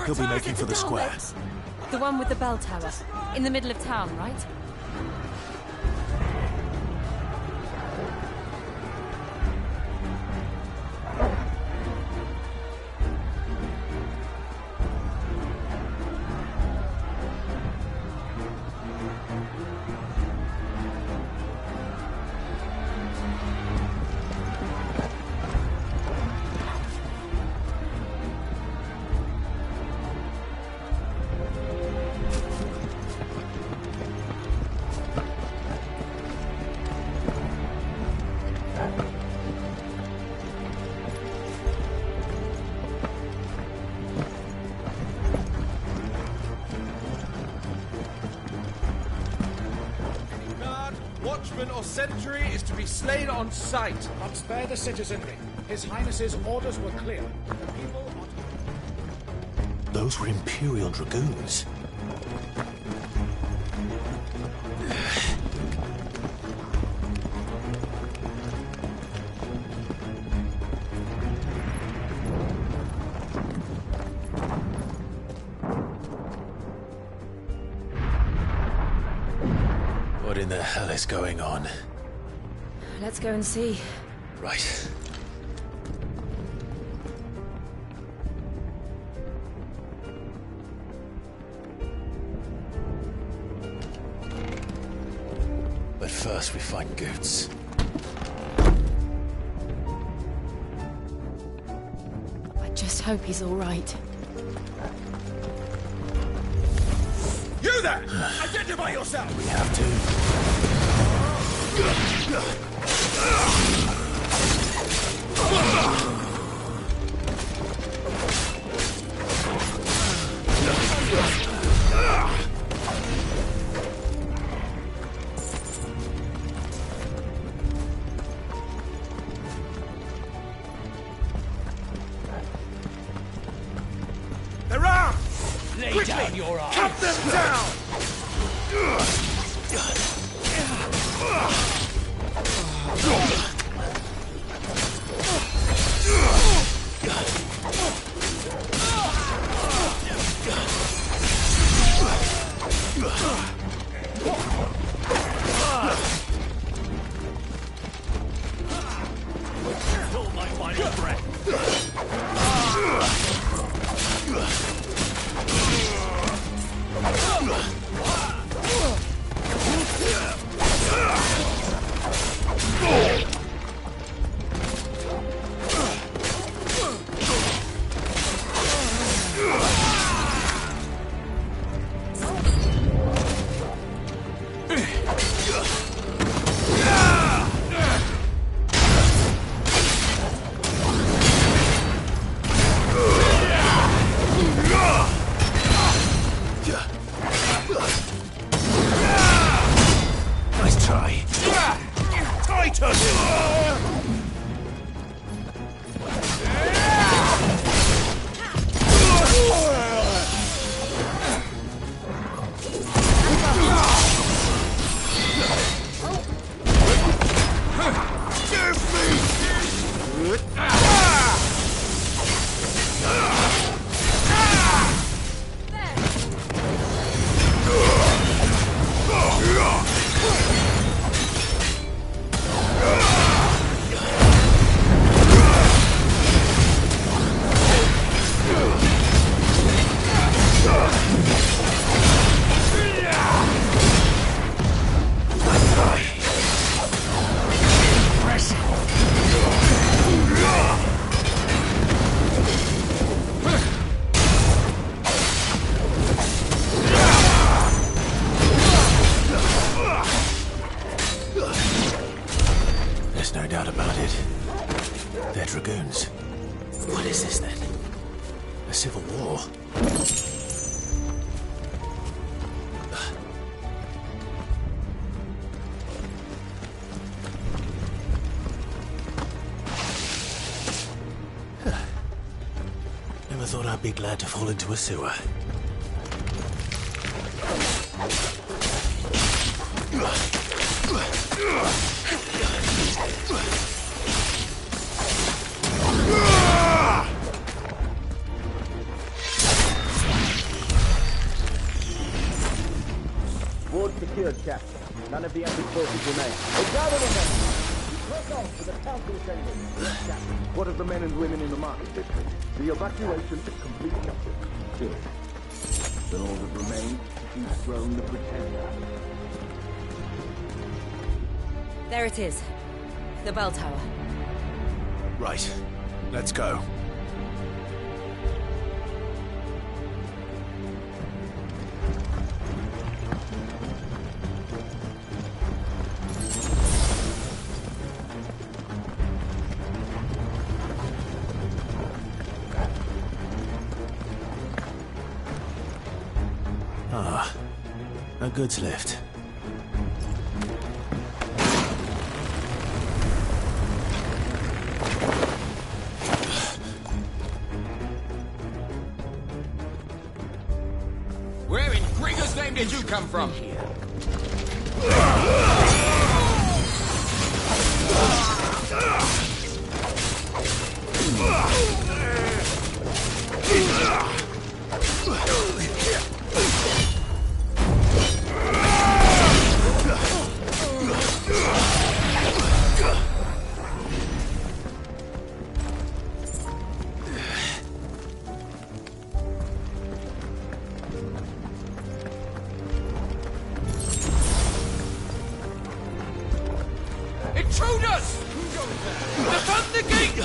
Speaker 1: He'll be making for the square.
Speaker 2: The one with the bell tower. In the middle of town, right?
Speaker 12: Watchman or sentry is to be slain on sight. But spare the citizenry. His Highness's orders were clear. The people are...
Speaker 1: Those were Imperial Dragoons. What in the hell is going on?
Speaker 2: Let's go and see.
Speaker 1: Right. But first we find Goots.
Speaker 2: I just hope he's all right.
Speaker 12: You there! Identify yourself!
Speaker 1: We have to.
Speaker 12: They're armed!
Speaker 8: Lay
Speaker 12: Quickly!
Speaker 8: down your arms!
Speaker 12: Cut them down!
Speaker 8: Hold my final breath.
Speaker 1: Nice try. There's no doubt about it. They're Dragoons. What is this then? A civil war? Never thought I'd be glad to fall into a sewer.
Speaker 13: Captain. None of the epic forces remain. But gather the men! We press on to the council assembly. Captain, what of the men and women in the market district? The evacuation is complete, Captain. Good. Then all that remains is to dethrone the Pretender.
Speaker 19: There it is. The bell tower.
Speaker 1: Right. Let's go. Ah, a goods lift.
Speaker 12: Where in Gringer's name did you come from? Intruders! Defend the gate!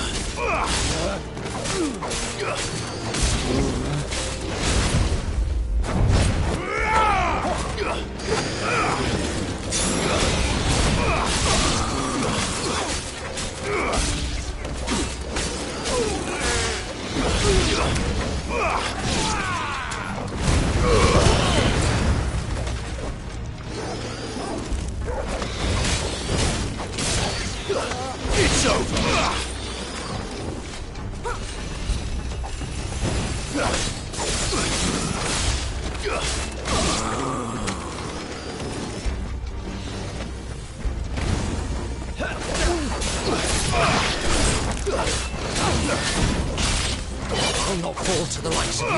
Speaker 1: It's over!
Speaker 14: I'll not fall to the likes of you.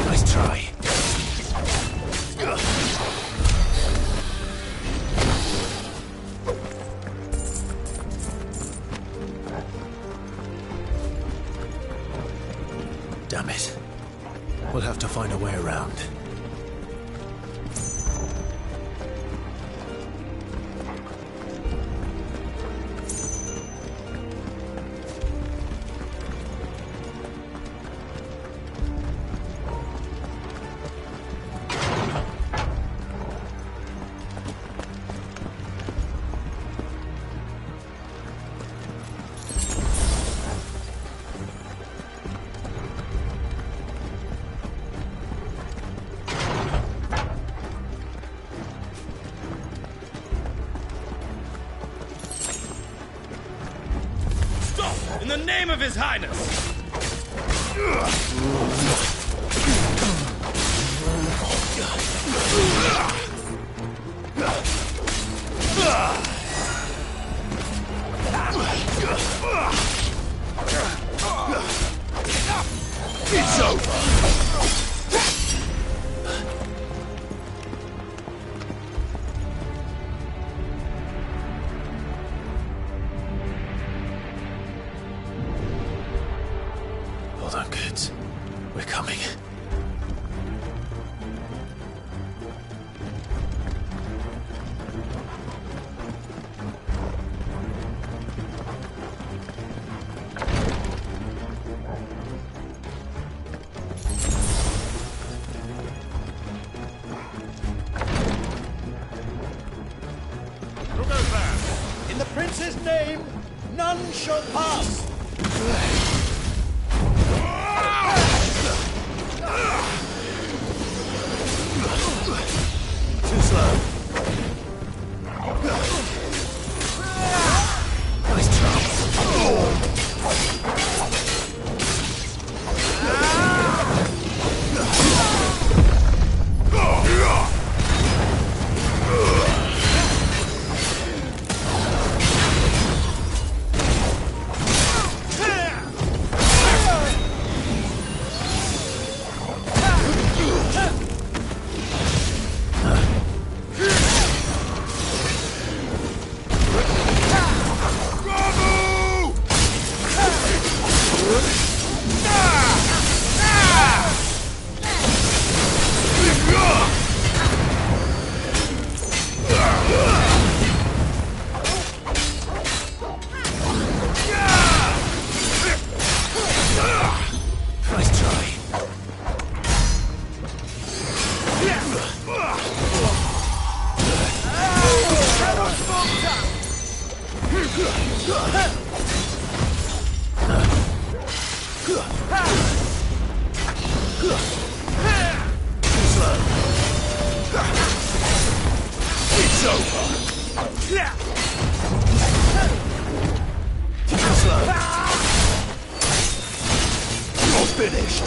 Speaker 1: Nice try. Damn it. We'll have to find a way around.
Speaker 16: In the name of His Highness!
Speaker 1: It's over! coming.
Speaker 12: Who goes there? In the prince's name, none shall pass.
Speaker 1: Too slow. Nice try. It's over. Too slow. You're finished.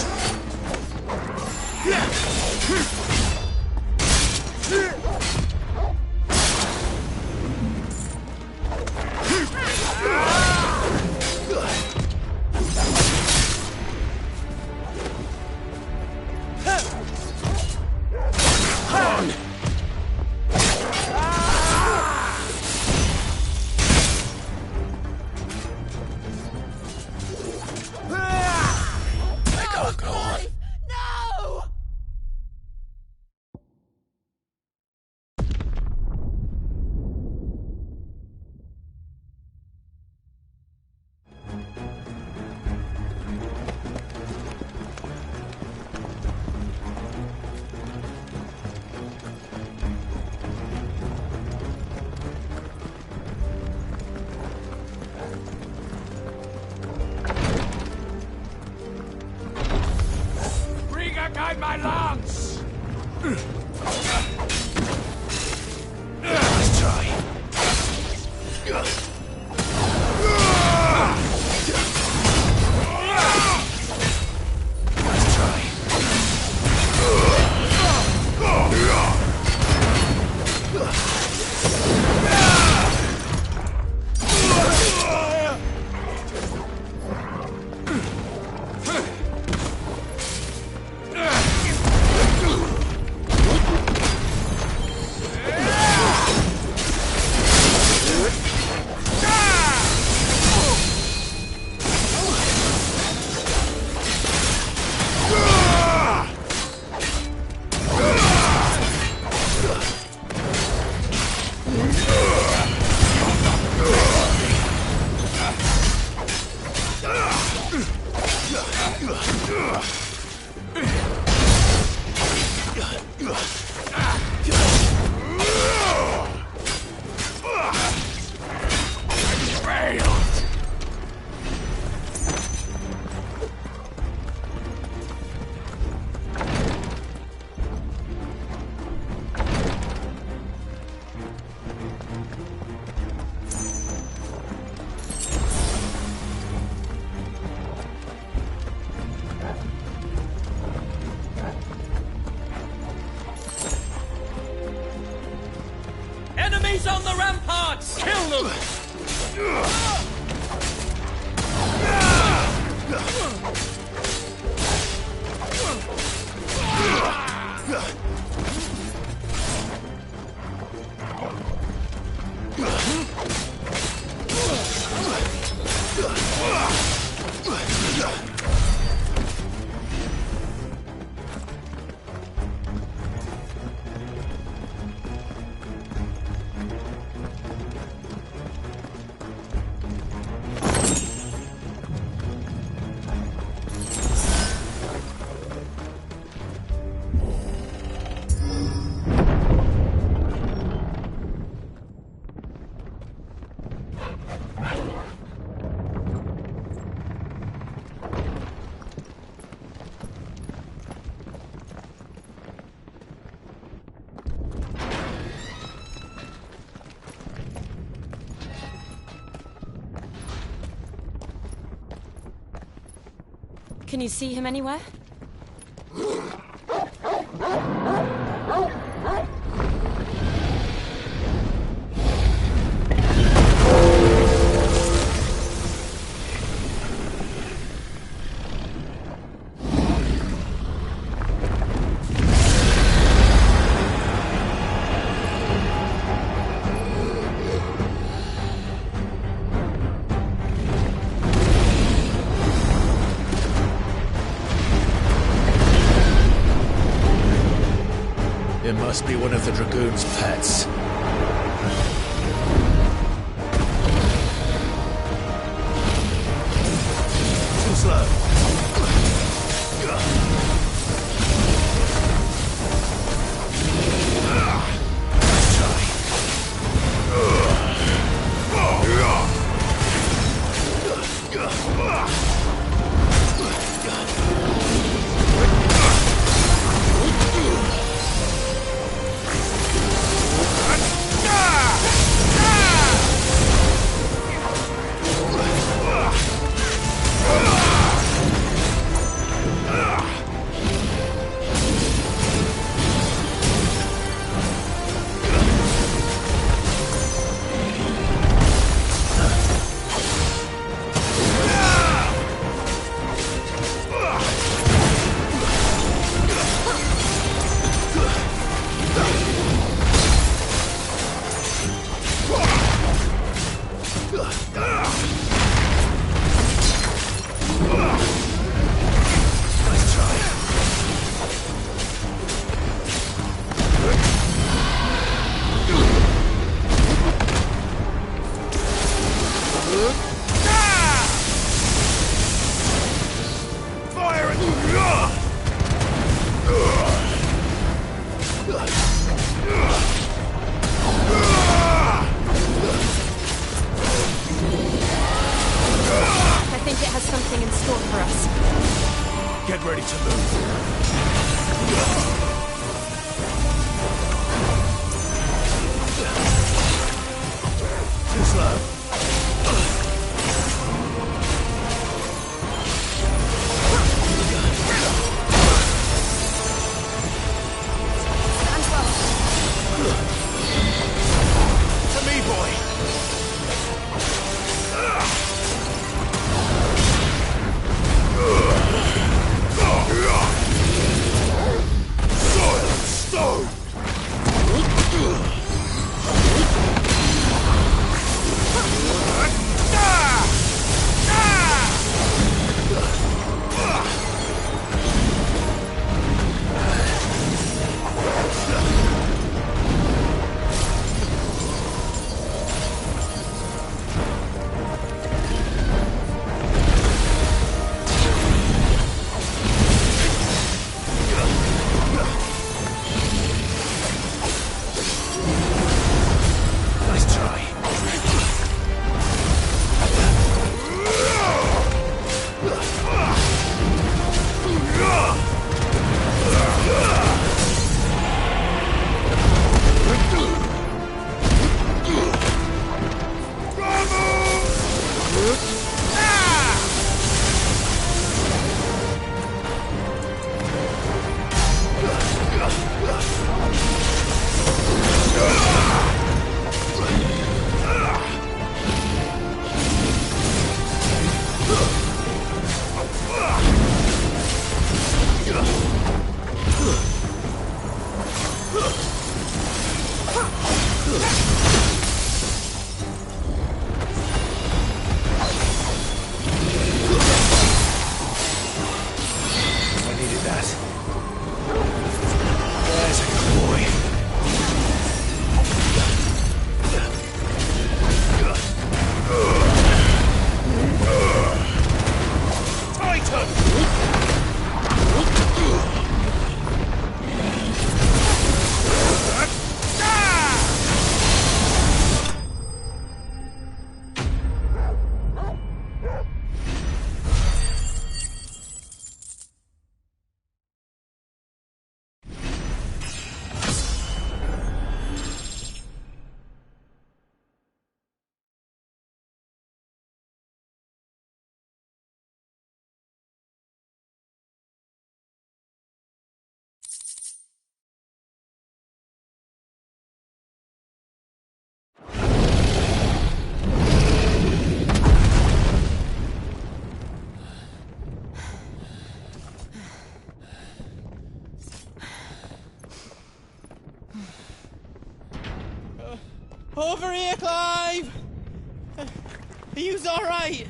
Speaker 12: Guide my lance!
Speaker 1: Nice try.
Speaker 8: Enemies on the ramparts! Kill them!
Speaker 2: Can you see him anywhere?
Speaker 1: It must be one of the Dragoon's pets. Too slow. Get ready to move. Too slow. To me, boy. Stone!
Speaker 8: Over here, Clive! Are you alright?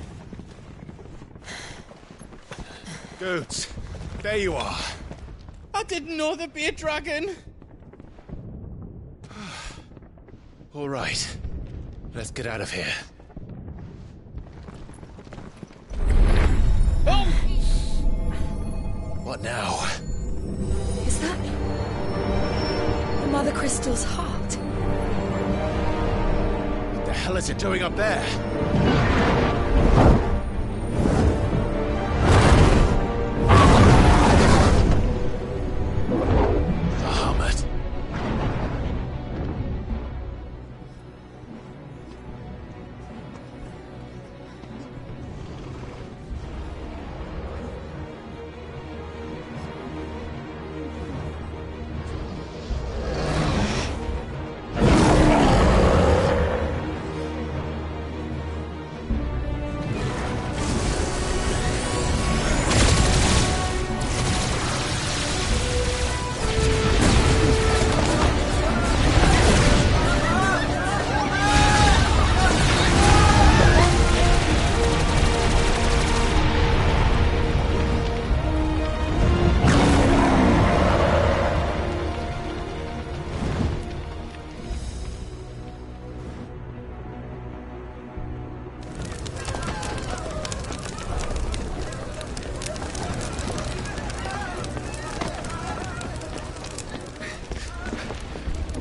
Speaker 12: Goats, there you are.
Speaker 8: I didn't know there'd be a dragon.
Speaker 12: All right, let's get out of here.
Speaker 8: Oh!
Speaker 12: What now?
Speaker 2: Is that Mother Crystal's heart?
Speaker 12: What the hell is it doing up there? Bahamut.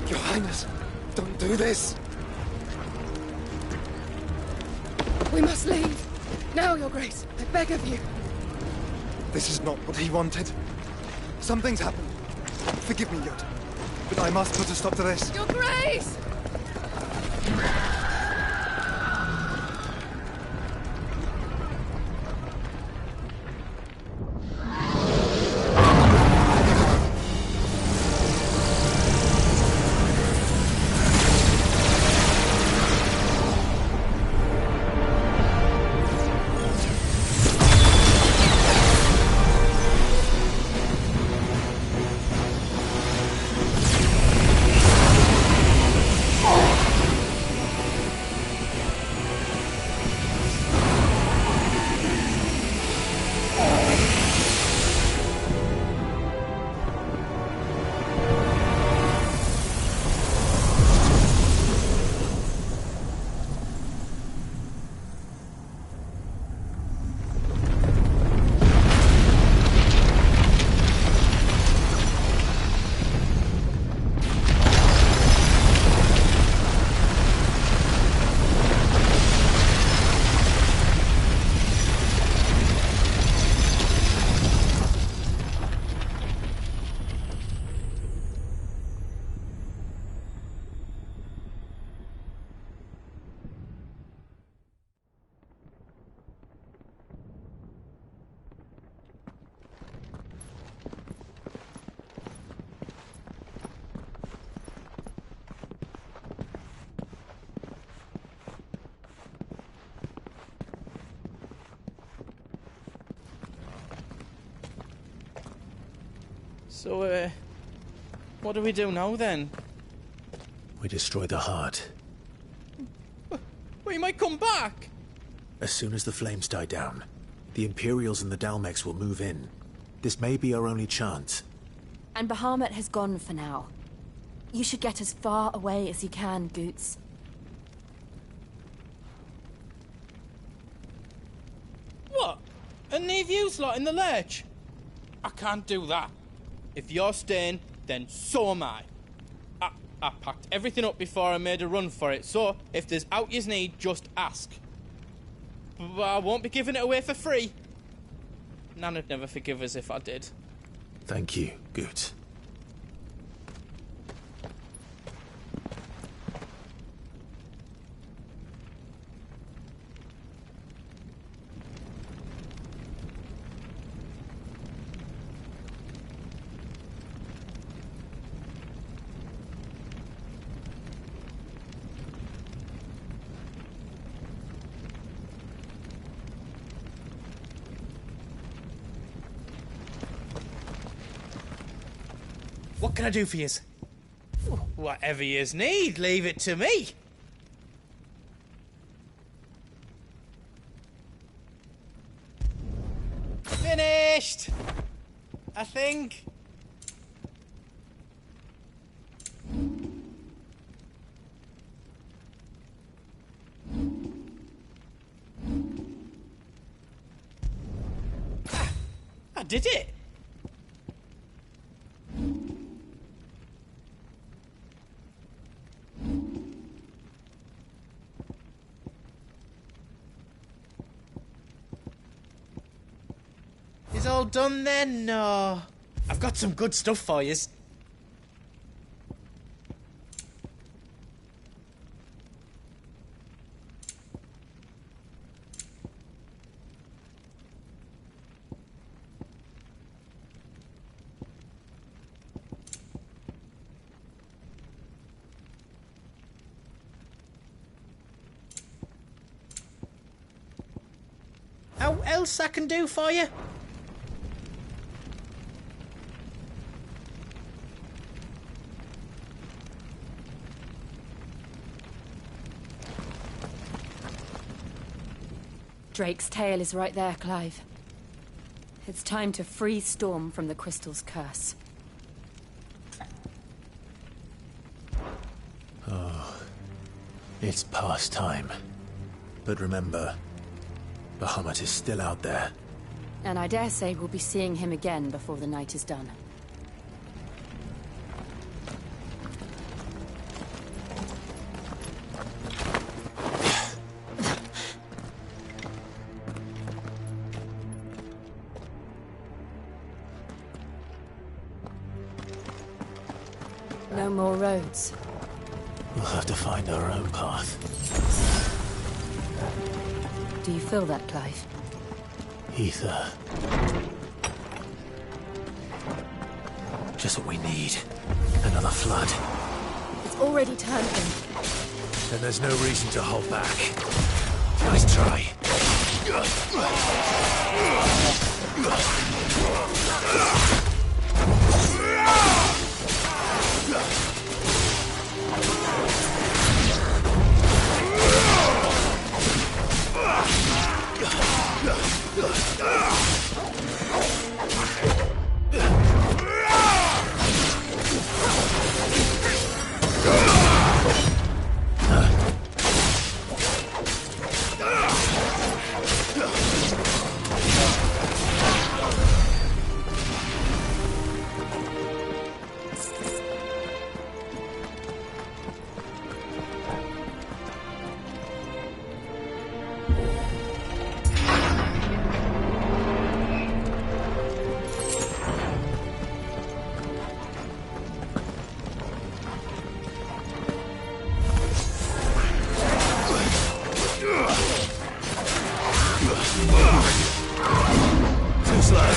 Speaker 10: Your Highness, don't do this.
Speaker 5: We must leave. Now, Your Grace. I beg of you.
Speaker 10: This is not what he wanted. Something's happened. Forgive me, Yod, but I must put a stop to this.
Speaker 5: Your Grace!
Speaker 8: So, what do we do now, then?
Speaker 1: We destroy the heart.
Speaker 8: We might come back!
Speaker 1: As soon as the flames die down, the Imperials and the Dalmex will move in. This may be our only chance.
Speaker 19: And Bahamut has gone for now. You should get as far away as you can, Goots.
Speaker 8: What? And leave you lot in the lurch? I can't do that. If you're staying, then so am I. I packed everything up before I made a run for it, so if there's out yous need, just ask. But I won't be giving it away for free. Nana'd never forgive us if I did.
Speaker 1: Thank you, Goots.
Speaker 12: What can I do for yous?
Speaker 8: Whatever yous need, leave it to me. I think. I did it! Is all done then? No. I've got some good stuff for yous. How else I can do for you?
Speaker 2: Drake's tail is right there, Clive. It's time to free Storm from the Crystal's curse.
Speaker 1: Oh, it's past time. But remember, Bahamut is still out there.
Speaker 2: And I dare say we'll be seeing him again before the night is done. No more roads.
Speaker 1: We'll have to find our own path.
Speaker 2: Do you feel that, Clive?
Speaker 1: Ether. Just what we need. Another flood.
Speaker 2: It's already turned them.
Speaker 1: Then there's no reason to hold back. Nice try. Too slow.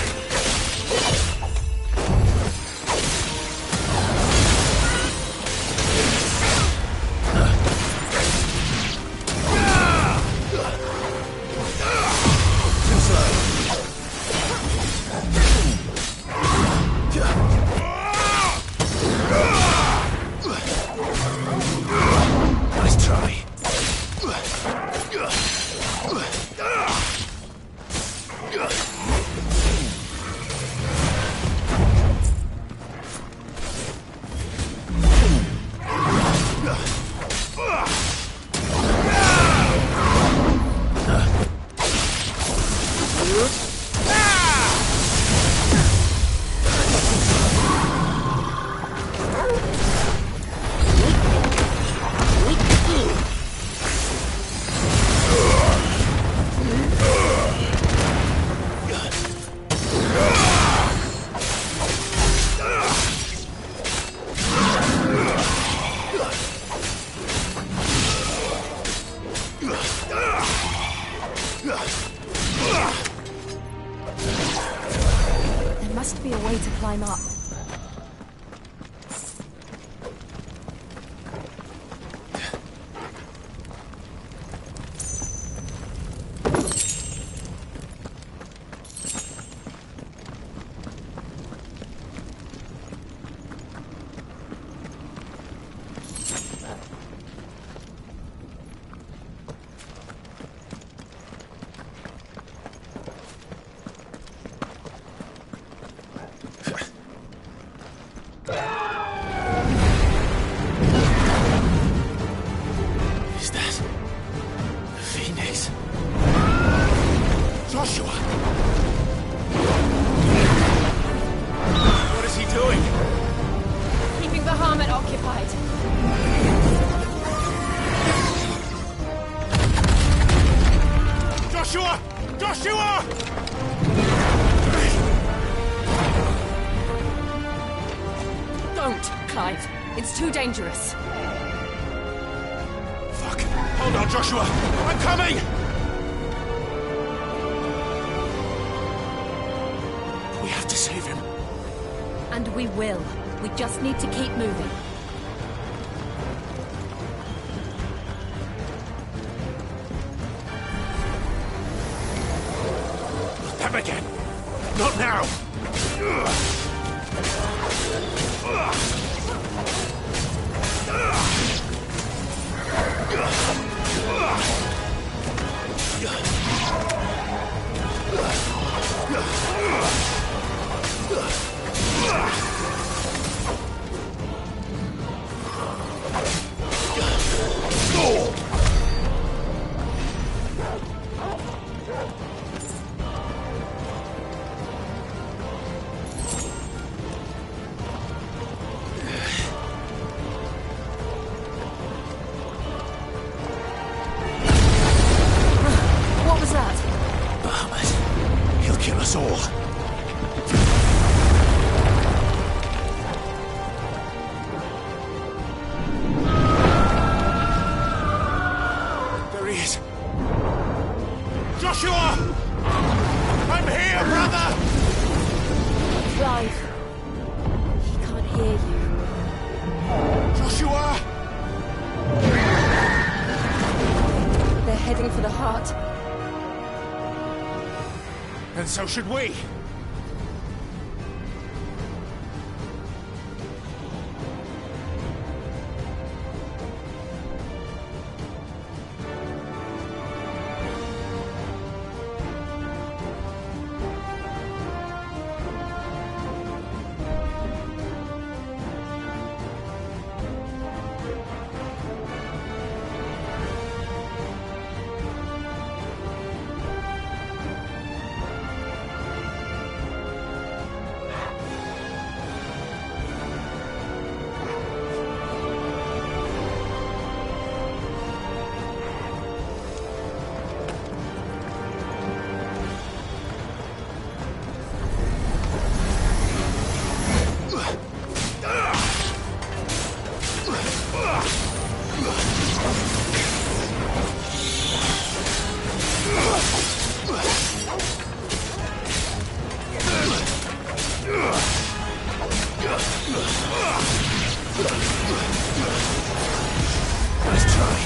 Speaker 2: There must be a way to climb up.
Speaker 12: Joshua! What is he doing?
Speaker 2: Keeping Bahamut occupied.
Speaker 12: Joshua! Joshua!
Speaker 2: Don't, Clive. It's too dangerous.
Speaker 12: Fuck! Hold on, Joshua! I'm coming! We have to save him.
Speaker 2: And we will. We just need to keep moving.
Speaker 12: Them again! Not now!
Speaker 2: What was that?
Speaker 12: Bahamut. He'll kill us all. There he is. Joshua! I'm here, brother!
Speaker 2: Clive. He can't hear you.
Speaker 12: Joshua!
Speaker 2: They're heading for the heart.
Speaker 12: And so should we. Let's try.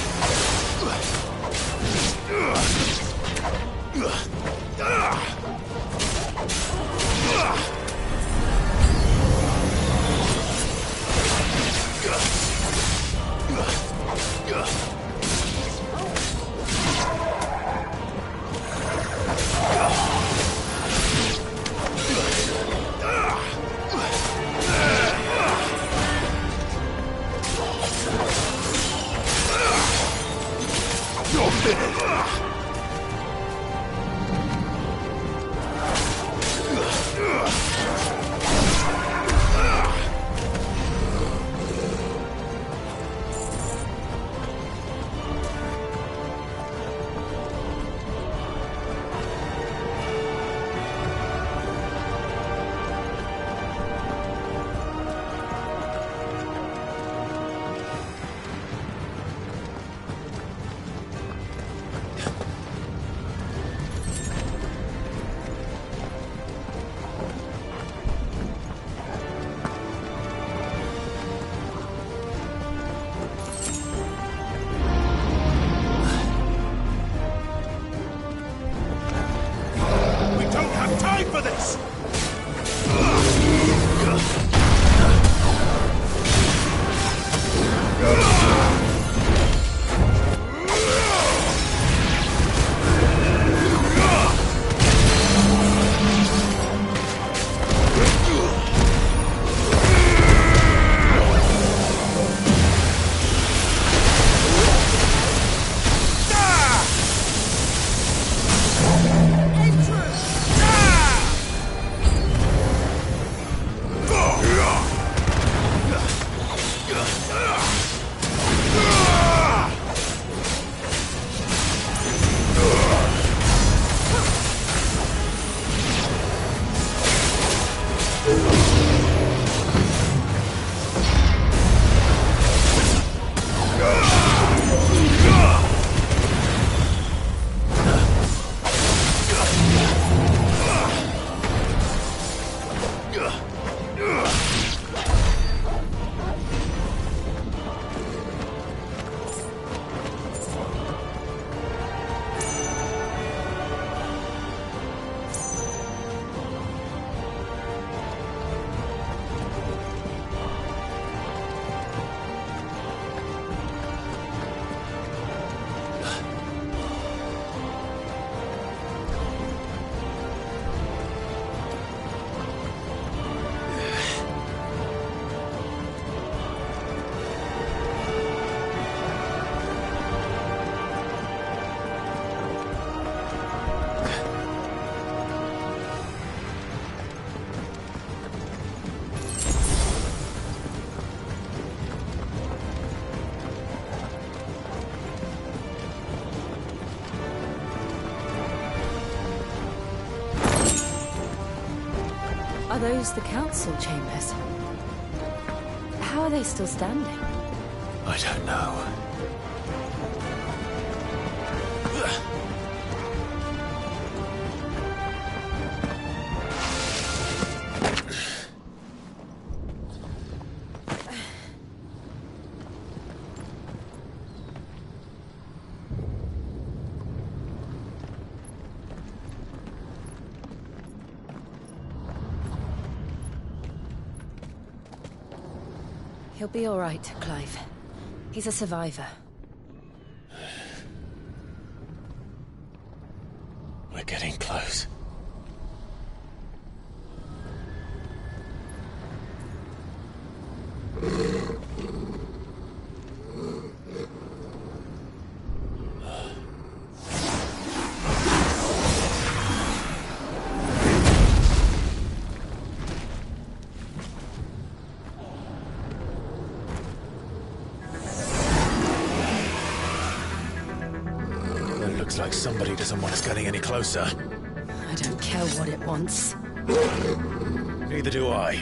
Speaker 2: Are those the council chambers? How are they still standing?
Speaker 1: I don't know.
Speaker 2: He'll be all right, Clive. He's a survivor.
Speaker 1: We're getting close. Looks like somebody doesn't want us getting any closer.
Speaker 2: I don't care what it wants.
Speaker 1: Neither do I.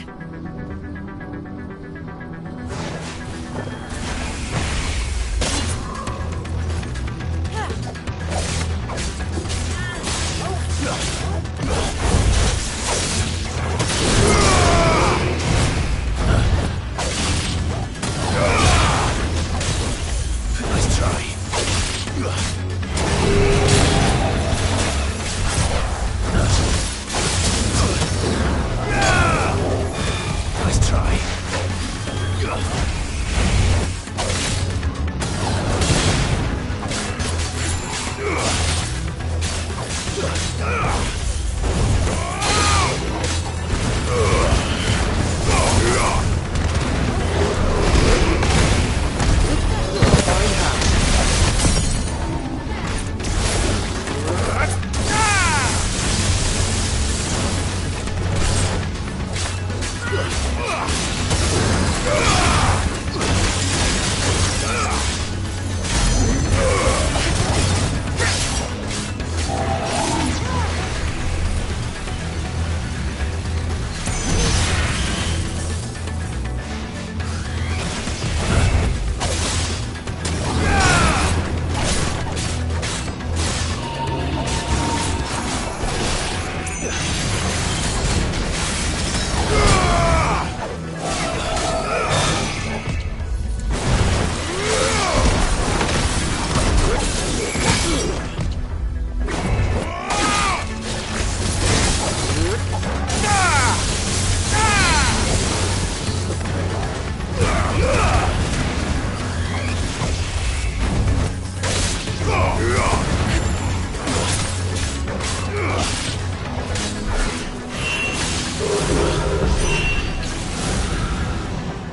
Speaker 1: Nice try.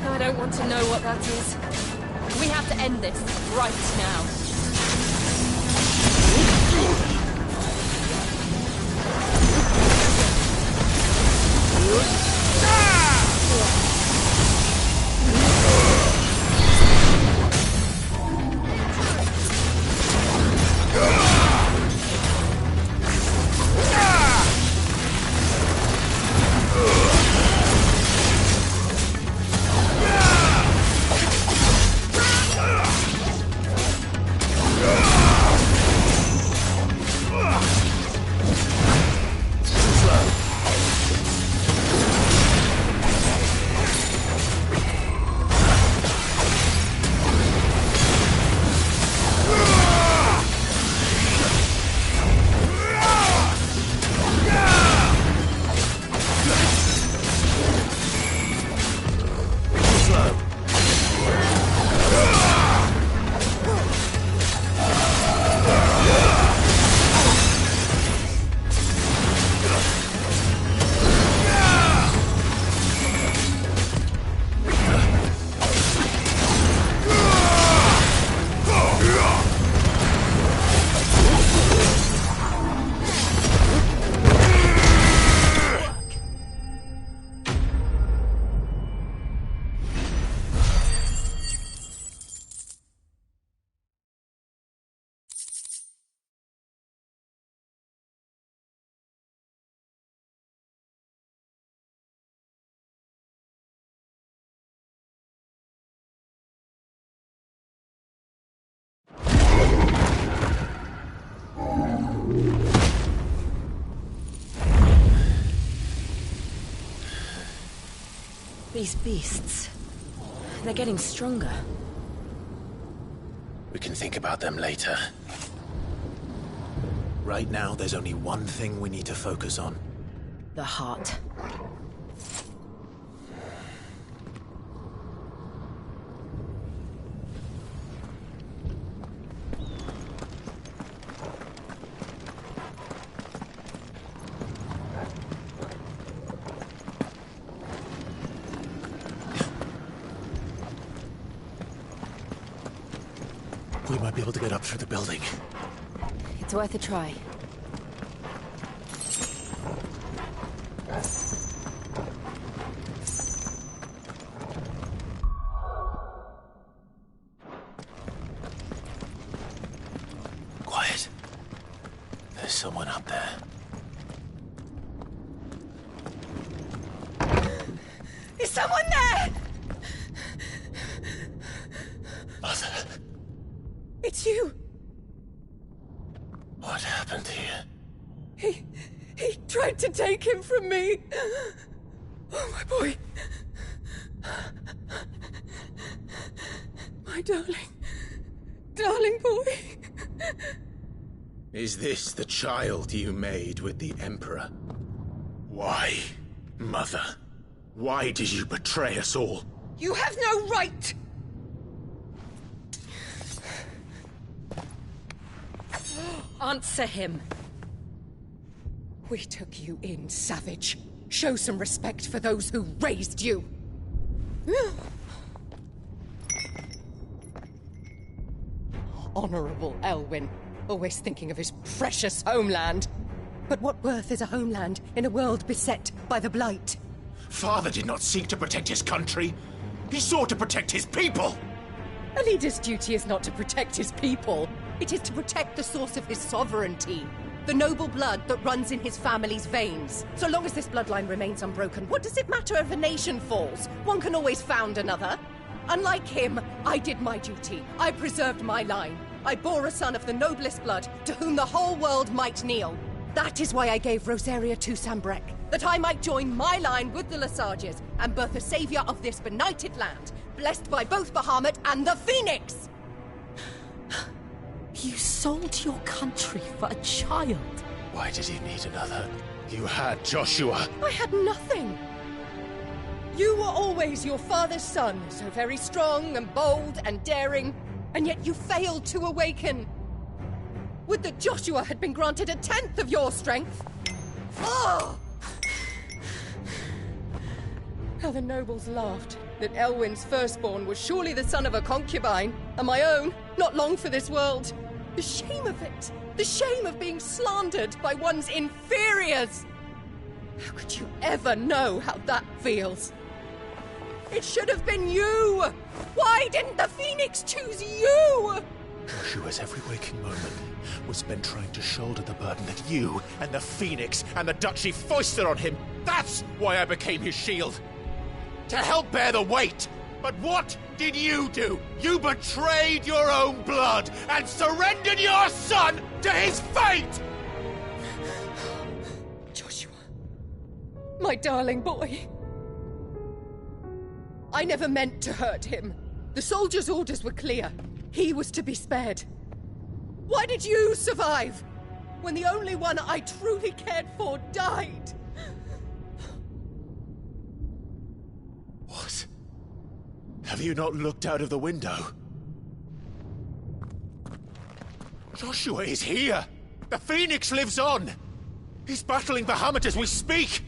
Speaker 2: I don't want to know what that is. We have to end this right now. These beasts... they're getting stronger.
Speaker 1: We can think about them later. Right now, there's only one thing we need to focus on.
Speaker 2: The heart.
Speaker 1: We might be able to get up through the building.
Speaker 2: It's worth a try.
Speaker 1: Quiet. There's someone up there.
Speaker 5: Is someone there?
Speaker 1: Mother.
Speaker 5: It's you.
Speaker 1: What happened here?
Speaker 5: He tried to take him from me. Oh, my boy. My darling boy.
Speaker 1: Is this the child you made with the Emperor? Why, Mother? Why did you betray us all?
Speaker 5: You have no right!
Speaker 9: Answer him.
Speaker 5: We took you in, savage. Show some respect for those who raised you. Honorable Elwyn, always thinking of his precious homeland. But what worth is a homeland in a world beset by the Blight?
Speaker 1: Father did not seek to protect his country. He sought to protect his people.
Speaker 5: A leader's duty is not to protect his people. It is to protect the source of his sovereignty. The noble blood that runs in his family's veins. So long as this bloodline remains unbroken, what does it matter if a nation falls? One can always found another. Unlike him, I did my duty. I preserved my line. I bore a son of the noblest blood, to whom the whole world might kneel. That is why I gave Rosaria to Sambrek, that I might join my line with the Lesages and birth a savior of this benighted land, blessed by both Bahamut and the Phoenix!
Speaker 9: You sold your country for a child.
Speaker 1: Why did you need another? You had Joshua.
Speaker 5: I had nothing. You were always your father's son, so very strong and bold and daring, and yet you failed to awaken. Would that Joshua had been granted 1/10 of your strength? Oh! How the nobles laughed that Elwyn's firstborn was surely the son of a concubine, and my own, not long for this world. The shame of it! The shame of being slandered by one's inferiors! How could you ever know how that feels? It should have been you! Why didn't the Phoenix choose you?
Speaker 1: Joshua's every waking moment was spent trying to shoulder the burden that you and the Phoenix and the Duchy foisted on him. That's why I became his shield. To help bear the weight. But what did you do? You betrayed your own blood and surrendered your son to his fate!
Speaker 5: Joshua, my darling boy. I never meant to hurt him. The soldiers' orders were clear. He was to be spared. Why did you survive when the only one I truly cared for died?
Speaker 1: What? Have you not looked out of the window? Joshua is here! The Phoenix lives on! He's battling Bahamut as we speak!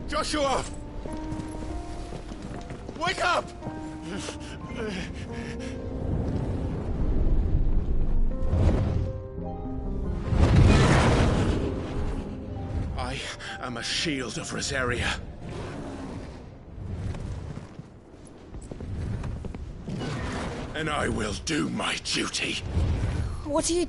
Speaker 1: Joshua! Wake up! I am a shield of Rosaria.
Speaker 7: Then I will do my duty.
Speaker 19: What are you...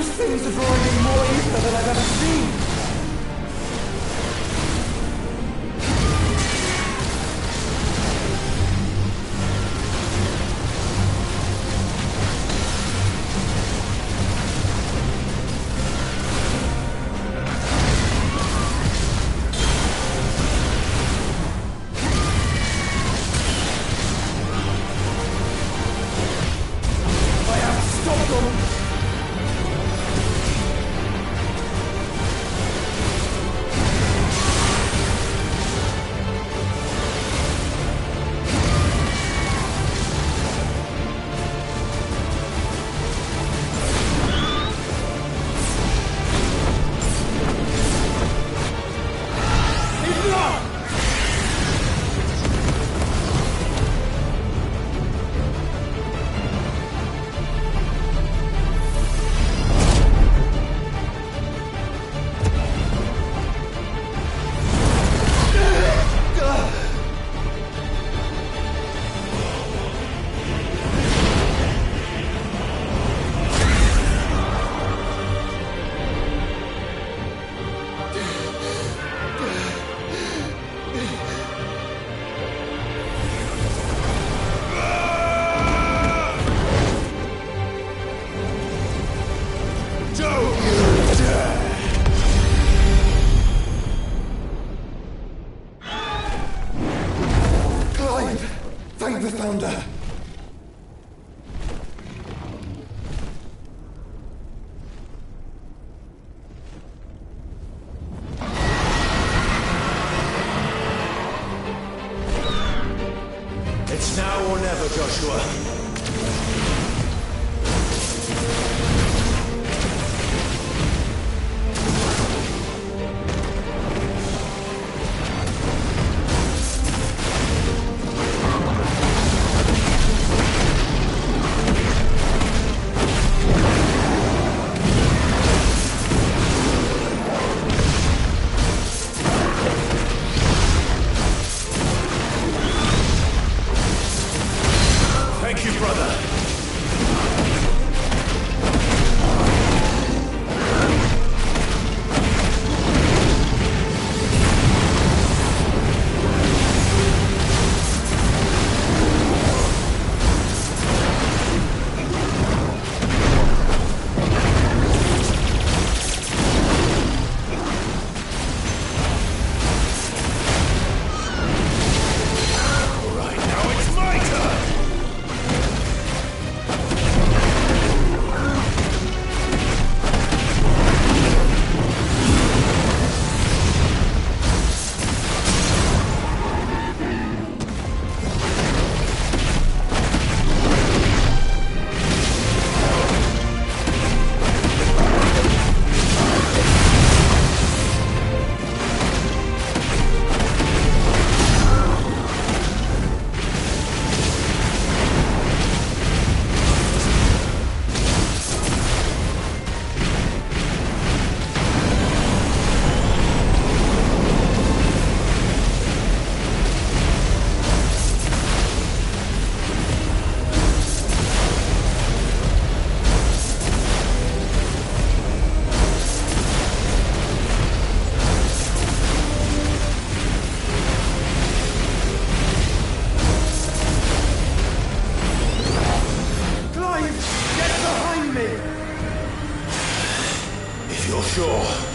Speaker 10: Those things are drawing in more ether than I've ever seen! Thank the Founder!
Speaker 12: It's now or never, Joshua. Thank you, brother. If you're sure.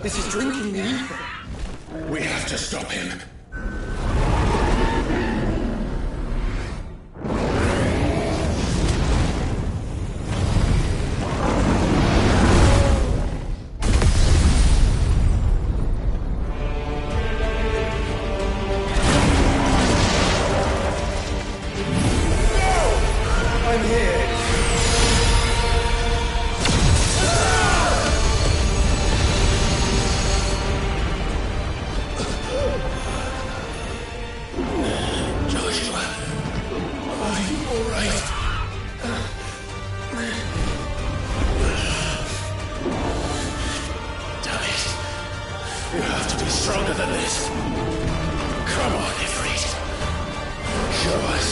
Speaker 14: This is drinking the ether.
Speaker 7: We have to stop him.
Speaker 14: I'm here.
Speaker 7: Joshua, are you all right? Damn it. You have to be stronger than this. Come on, Ifrit. Show us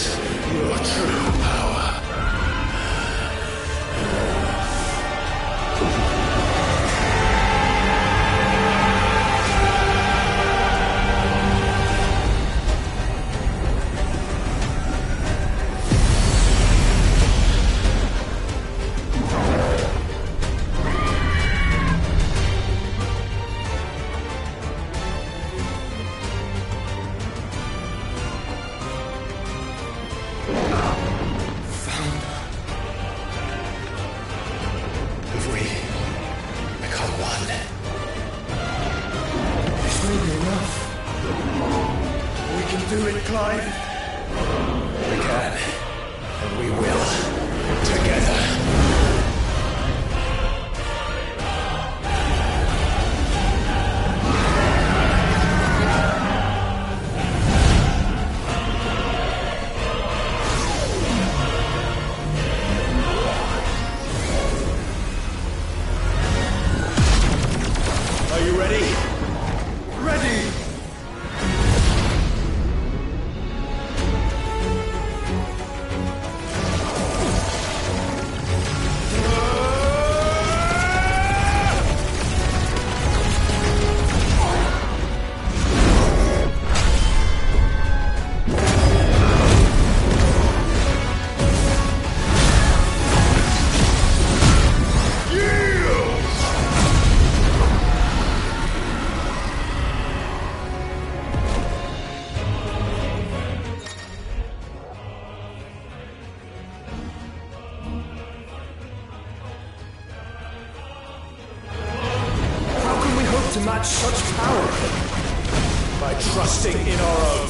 Speaker 7: your true power. Have we become one?
Speaker 14: This may be enough. We can do it, Clive.
Speaker 7: We can, and we will, together.
Speaker 14: Are you ready? Ready! How can we hope to match such power?
Speaker 12: By trusting in our own.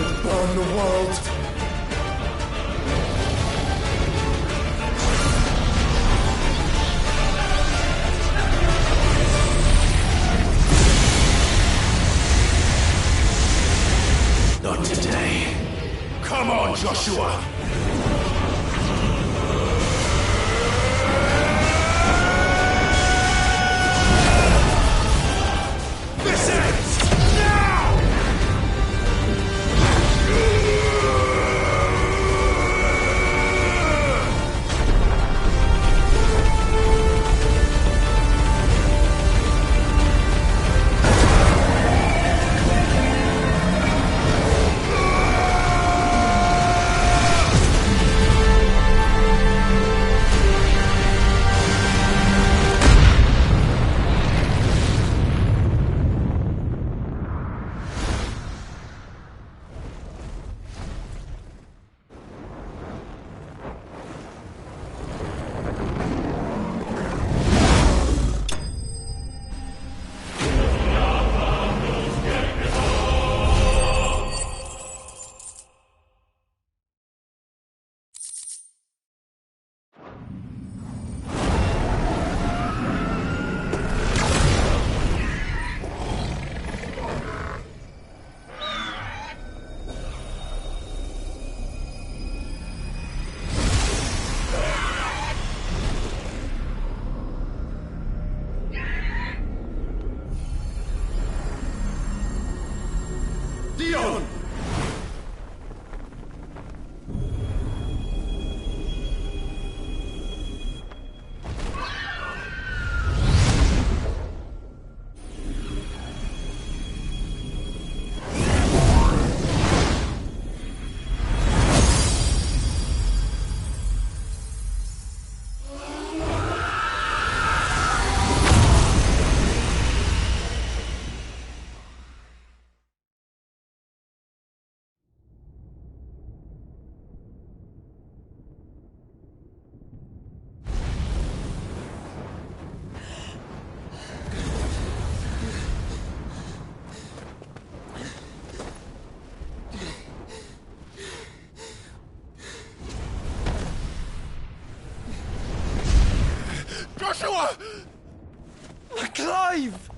Speaker 7: would burn the world.
Speaker 1: Not today.
Speaker 7: Come on, Joshua! This ends now! Dion! Joshua! Clive!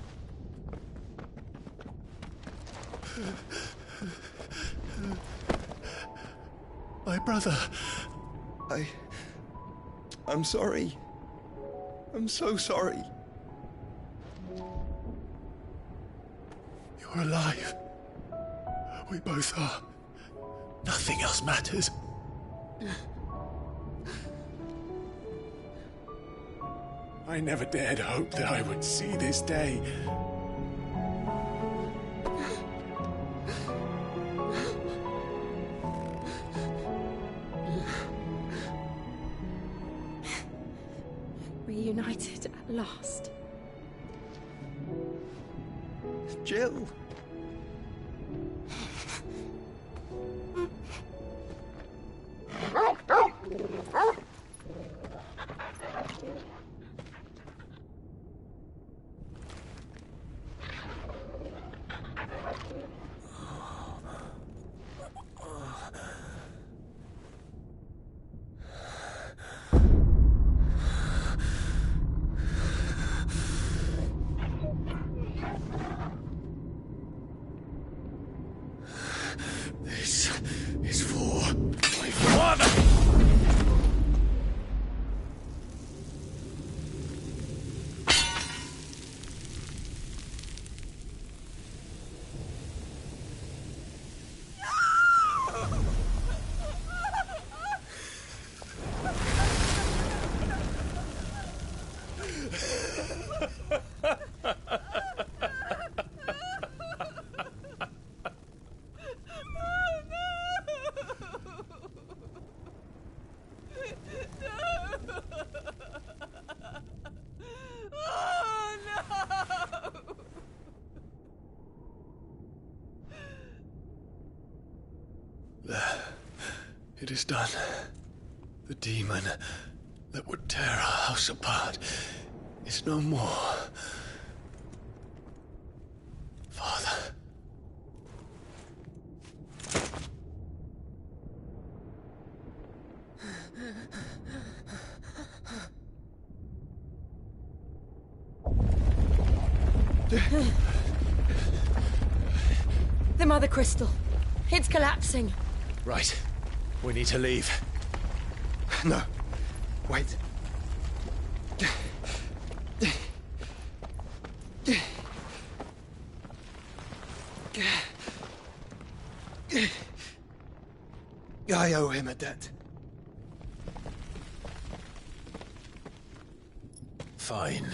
Speaker 1: My brother.
Speaker 10: I'm sorry. I'm so sorry.
Speaker 1: You're alive. We both are. Nothing else matters. I never dared hope that I would see this day.
Speaker 2: Reunited at last.
Speaker 10: Jill.
Speaker 1: This is for my father! It is done. The demon that would tear our house apart is no more. Father.
Speaker 2: The Mother Crystal. It's collapsing.
Speaker 1: Right. We need to leave.
Speaker 10: No. Wait. I owe him a debt.
Speaker 1: Fine.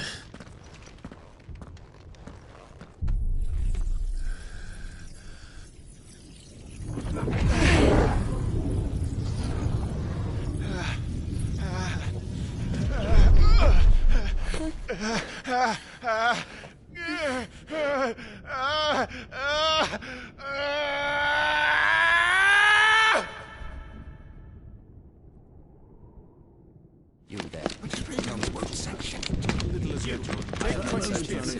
Speaker 14: You there.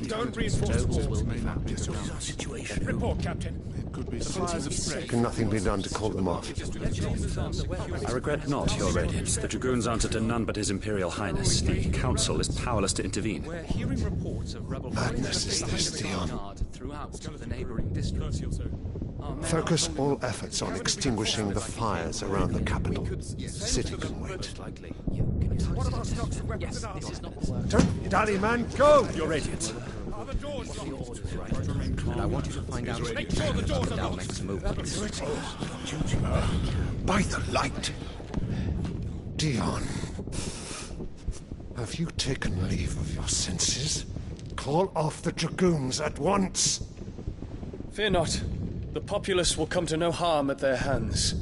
Speaker 12: Don't reinforce the walls.
Speaker 14: Situation.
Speaker 12: Report, Captain.
Speaker 13: Can nothing be done to call them off?
Speaker 11: I regret not, Your Radiance. The Dragoons answer to none but His Imperial Highness. The Council is powerless to intervene.
Speaker 4: We're hearing reports of rebel
Speaker 13: Madness is this, Dion.
Speaker 4: throughout the neighboring districts.
Speaker 13: Focus all efforts on extinguishing the fires around the capital. The city can wait. Don't dally, man, go!
Speaker 11: Your Radiance.
Speaker 14: And I want you to find out
Speaker 12: Make sure the doors are locked.
Speaker 14: next move.
Speaker 13: By the light! Dion, have you taken leave of your senses? Call off the Dragoons at once!
Speaker 6: Fear not. The populace will come to no harm at their hands.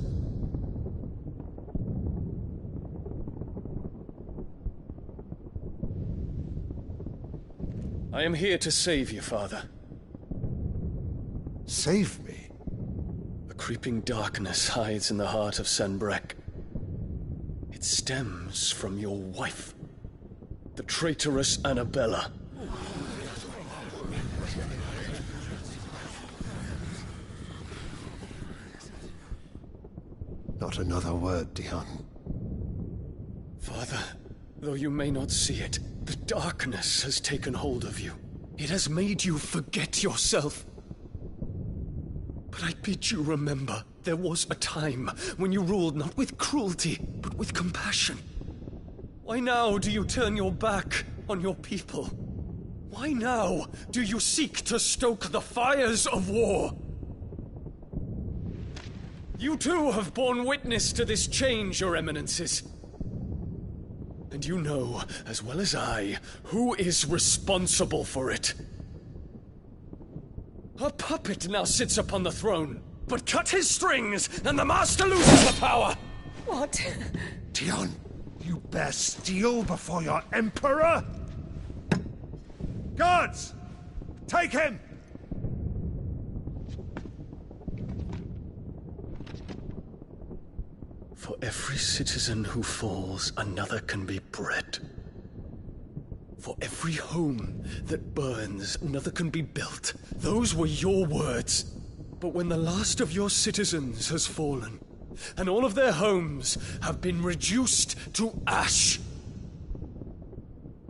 Speaker 6: I am here to save you, Father.
Speaker 13: Save me?
Speaker 6: A creeping darkness hides in the heart of Sanbreque. It stems from your wife, the traitorous Annabella.
Speaker 13: Not another word, Dion.
Speaker 6: Father, though you may not see it, the darkness has taken hold of you. It has made you forget yourself. But I bid you remember, there was a time when you ruled not with cruelty, but with compassion. Why now do you turn your back on your people? Why now do you seek to stoke the fires of war? You too have borne witness to this change, Your Eminences. And you know, as well as I, who is responsible for it. A puppet now sits upon the throne, but cut his strings, and the Master loses the power!
Speaker 2: What?
Speaker 13: Dion, you bear steel before your Emperor? Guards! Take him!
Speaker 6: For every citizen who falls, another can be bred. For every home that burns, another can be built. Those were your words. But when the last of your citizens has fallen, and all of their homes have been reduced to ash,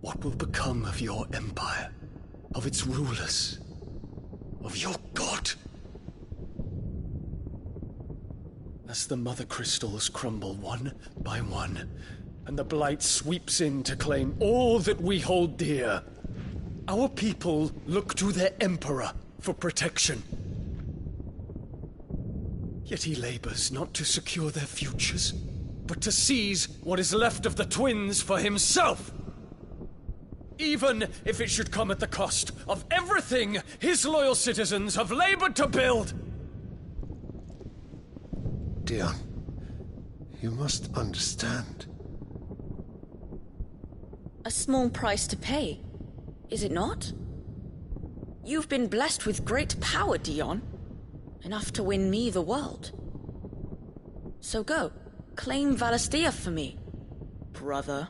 Speaker 6: what will become of your empire, of its rulers, of your god? As the Mother Crystals crumble one by one, and the Blight sweeps in to claim all that we hold dear, our people look to their Emperor for protection. Yet he labors not to secure their futures, but to seize what is left of the twins for himself. Even if it should come at the cost of everything his loyal citizens have labored to build.
Speaker 13: Dion, you must understand.
Speaker 15: A small price to pay, is it not? You've been blessed with great power, Dion. Enough to win me the world. So go, claim Valisthea for me, brother.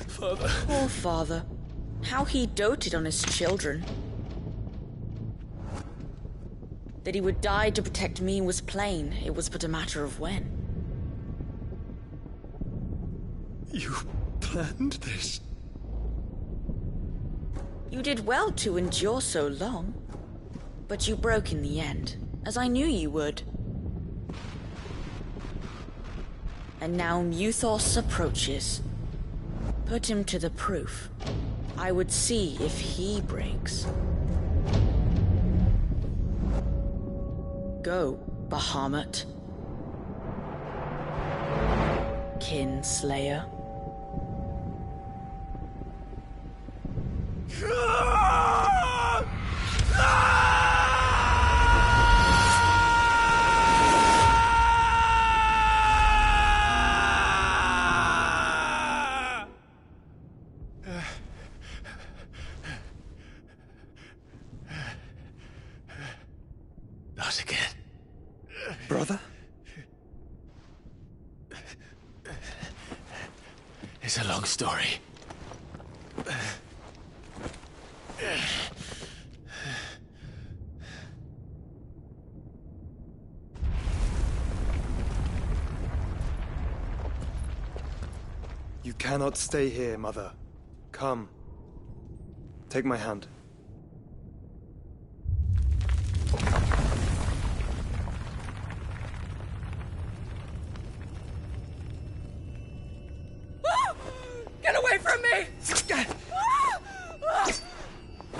Speaker 6: Father.
Speaker 15: Poor father. How he doted on his children. That he would die to protect me was plain. It was but a matter of when.
Speaker 6: You planned this?
Speaker 15: You did well to endure so long. But you broke in the end, as I knew you would. And now Muthos approaches. Put him to the proof. I would see if he breaks. Go, Bahamut. Kinslayer.
Speaker 1: Not again.
Speaker 10: Brother?
Speaker 1: It's a long story.
Speaker 10: You cannot stay here, Mother. Come. Take my hand.
Speaker 5: Get away from me!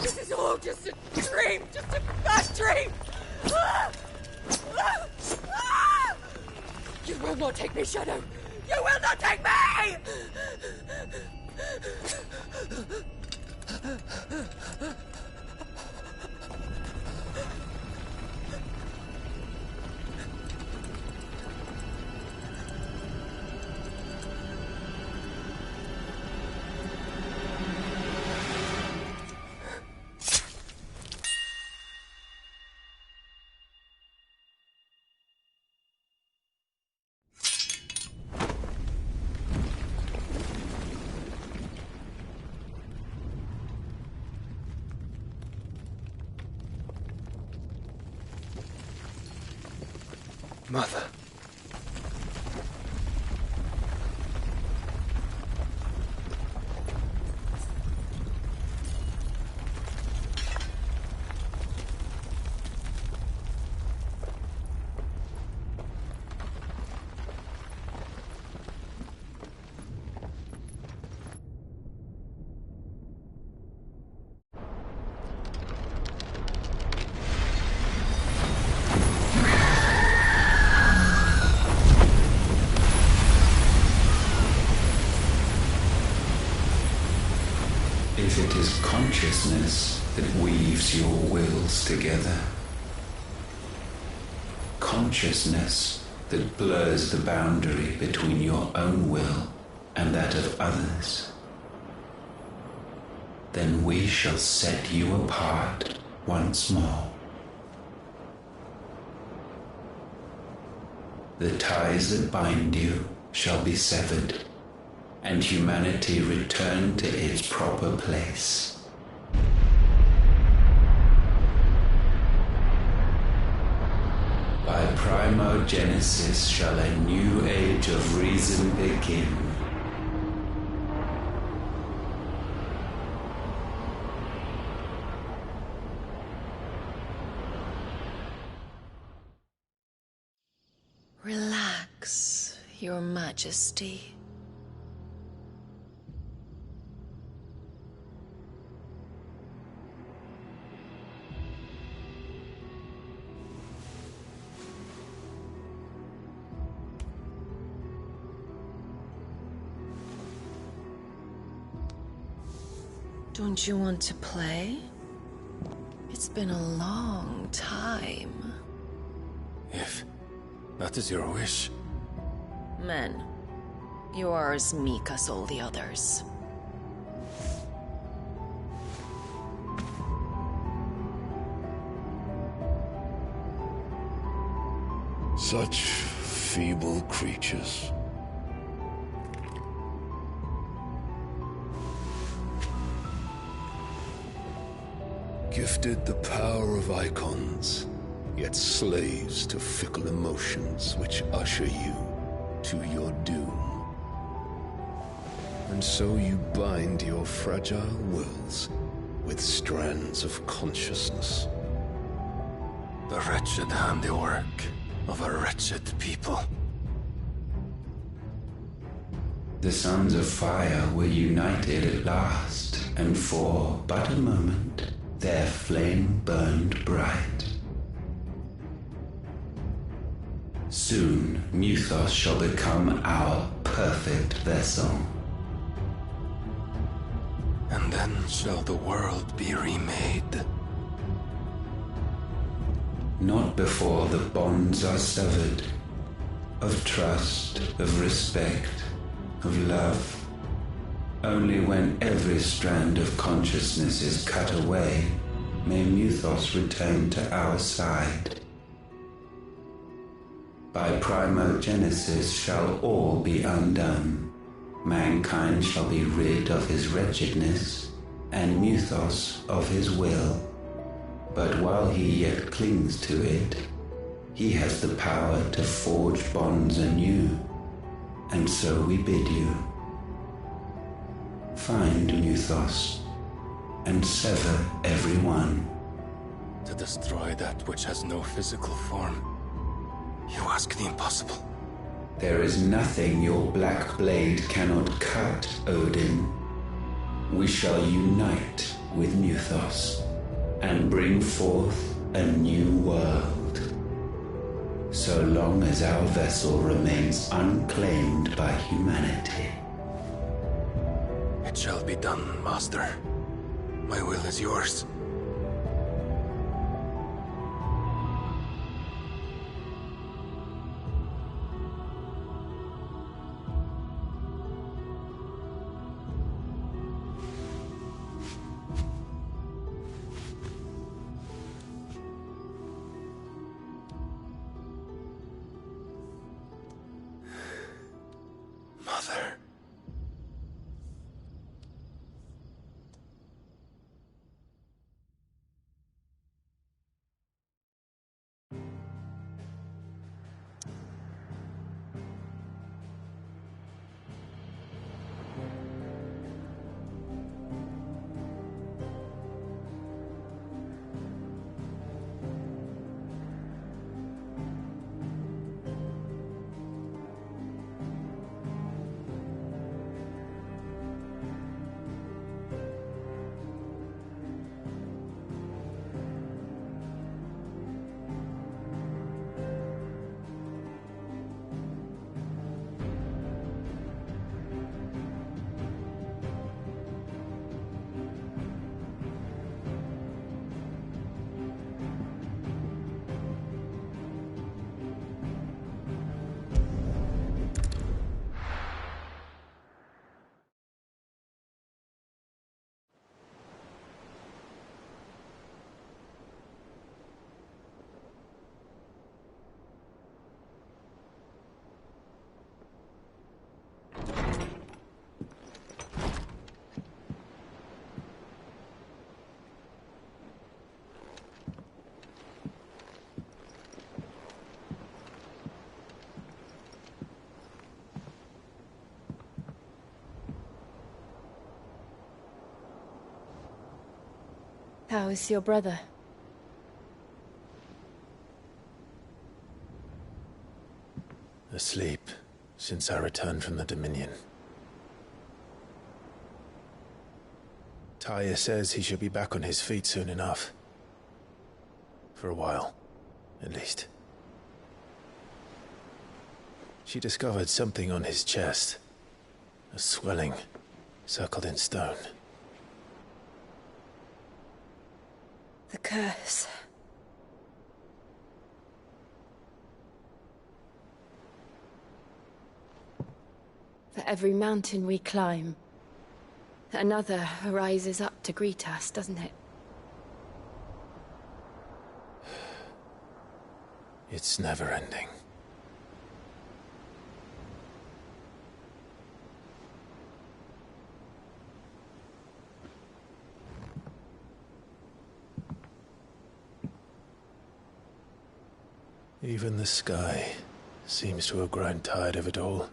Speaker 5: This is all just a dream, just a bad dream! You will not take me, Shadow! You will not take me!
Speaker 10: Mother.
Speaker 7: If it is consciousness that weaves your wills together, consciousness that blurs the boundary between your own will and that of others, then we shall set you apart once more. The ties that bind you shall be severed, and humanity return to its proper place. By primogenesis shall a new age of reason begin.
Speaker 9: Relax, Your Majesty. Don't you want to play? It's been a long time.
Speaker 1: If that is your wish.
Speaker 9: Men, you are as meek as all the others.
Speaker 11: Such
Speaker 7: feeble creatures. Gifted the power of icons, yet slaves to fickle emotions which usher you to your doom. And so you bind your fragile wills with strands of consciousness. The wretched handiwork of a wretched people.
Speaker 20: The Sons of Fire were united at last, and for but a moment, their flame burned bright. Soon, Mythos shall become our perfect vessel.
Speaker 7: And then shall the world be remade.
Speaker 20: Not before the bonds are severed, of trust, of respect, of love. Only when every strand of consciousness is cut away, may Mythos return to our side. By primogenesis shall all be undone. Mankind shall be rid of his wretchedness, and Mythos of his will. But while he yet clings to it, he has the power to forge bonds anew. And so we bid you, find Mythos, and sever every one.
Speaker 7: To destroy that which has no physical form, you ask the impossible.
Speaker 20: There is nothing your black blade cannot cut, Odin. We shall unite with Mythos, and bring forth a new world. So long as our vessel remains unclaimed by humanity.
Speaker 7: It shall be done, Master. My will is yours. Mother.
Speaker 2: How is your brother?
Speaker 1: Asleep since I returned from the Dominion. Tyr says he should be back on his feet soon enough. For a while, at least. She discovered something on his chest. A swelling, circled in stone.
Speaker 2: The curse. For every mountain we climb, another rises up to greet us, doesn't it?
Speaker 1: It's never ending. Even the sky seems to have grown tired of it all.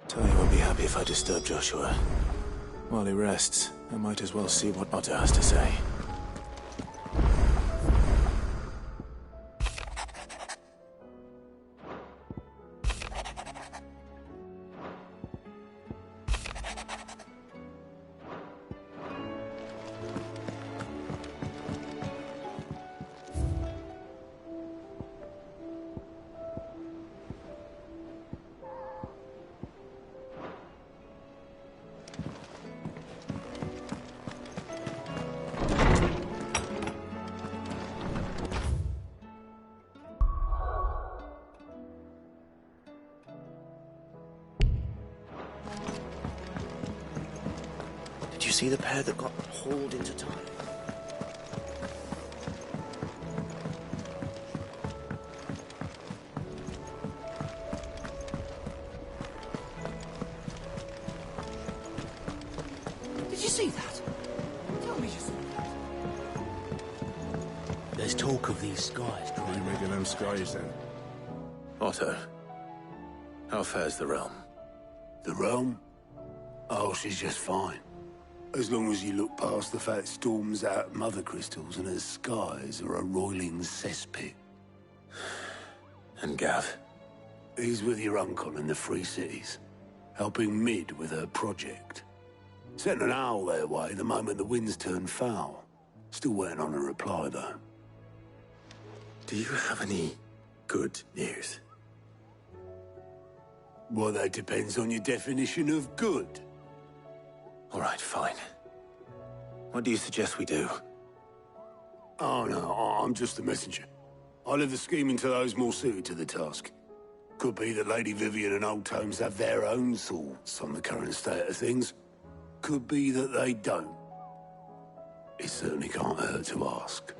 Speaker 1: Tony won't be happy if I disturb Joshua. While he rests, I might as well see what Otter has to say.
Speaker 14: Did you see the pair that got hauled into time? Did you see that? Tell me you saw that. There's talk of these skies drying.
Speaker 1: You making them skies then? Otto, how fares the realm?
Speaker 18: The realm? Oh, she's just fine. As long as you look past the fact storms out mother crystals and her skies are a roiling cesspit.
Speaker 1: And Gav?
Speaker 18: He's with your uncle in the Free Cities, helping Mid with her project. Sent an owl their way the moment the winds turned foul. Still waiting on a reply, though.
Speaker 1: Do you have any good news?
Speaker 18: Well, that depends on your definition of good.
Speaker 1: All right, fine. What do you suggest we do?
Speaker 18: Oh, no, I'm just the messenger. I'll leave the scheming to those more suited to the task. Could be that Lady Vivian and Old Tomes have their own thoughts on the current state of things. Could be that they don't. It certainly can't hurt to ask.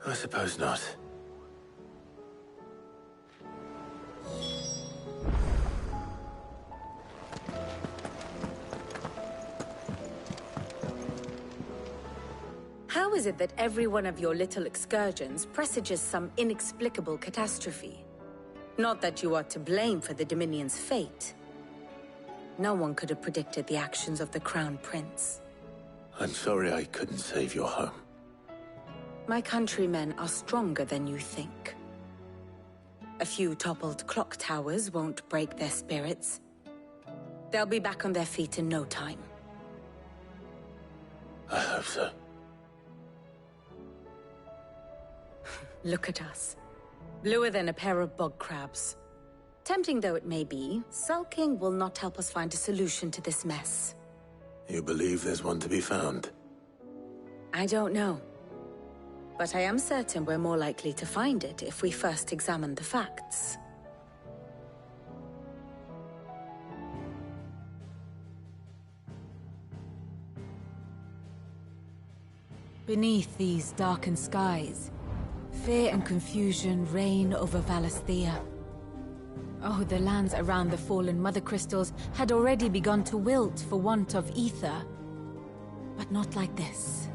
Speaker 1: I suppose not.
Speaker 21: How is it that every one of your little excursions presages some inexplicable catastrophe? Not that you are to blame for the Dominion's fate. No one could have predicted the actions of the Crown Prince.
Speaker 1: I'm sorry I couldn't save your home.
Speaker 21: My countrymen are stronger than you think. A few toppled clock towers won't break their spirits. They'll be back on their feet in no time.
Speaker 1: I hope so.
Speaker 21: Look at us. Bluer than a pair of bog crabs. Tempting though it may be, sulking will not help us find a solution to this mess.
Speaker 1: You believe there's one to be found?
Speaker 21: I don't know. But I am certain we're more likely to find it if we first examine the facts.
Speaker 2: Beneath these darkened skies, fear and confusion reign over Valisthea. Oh, the lands around the fallen Mother Crystals had already begun to wilt for want of ether. But not like this.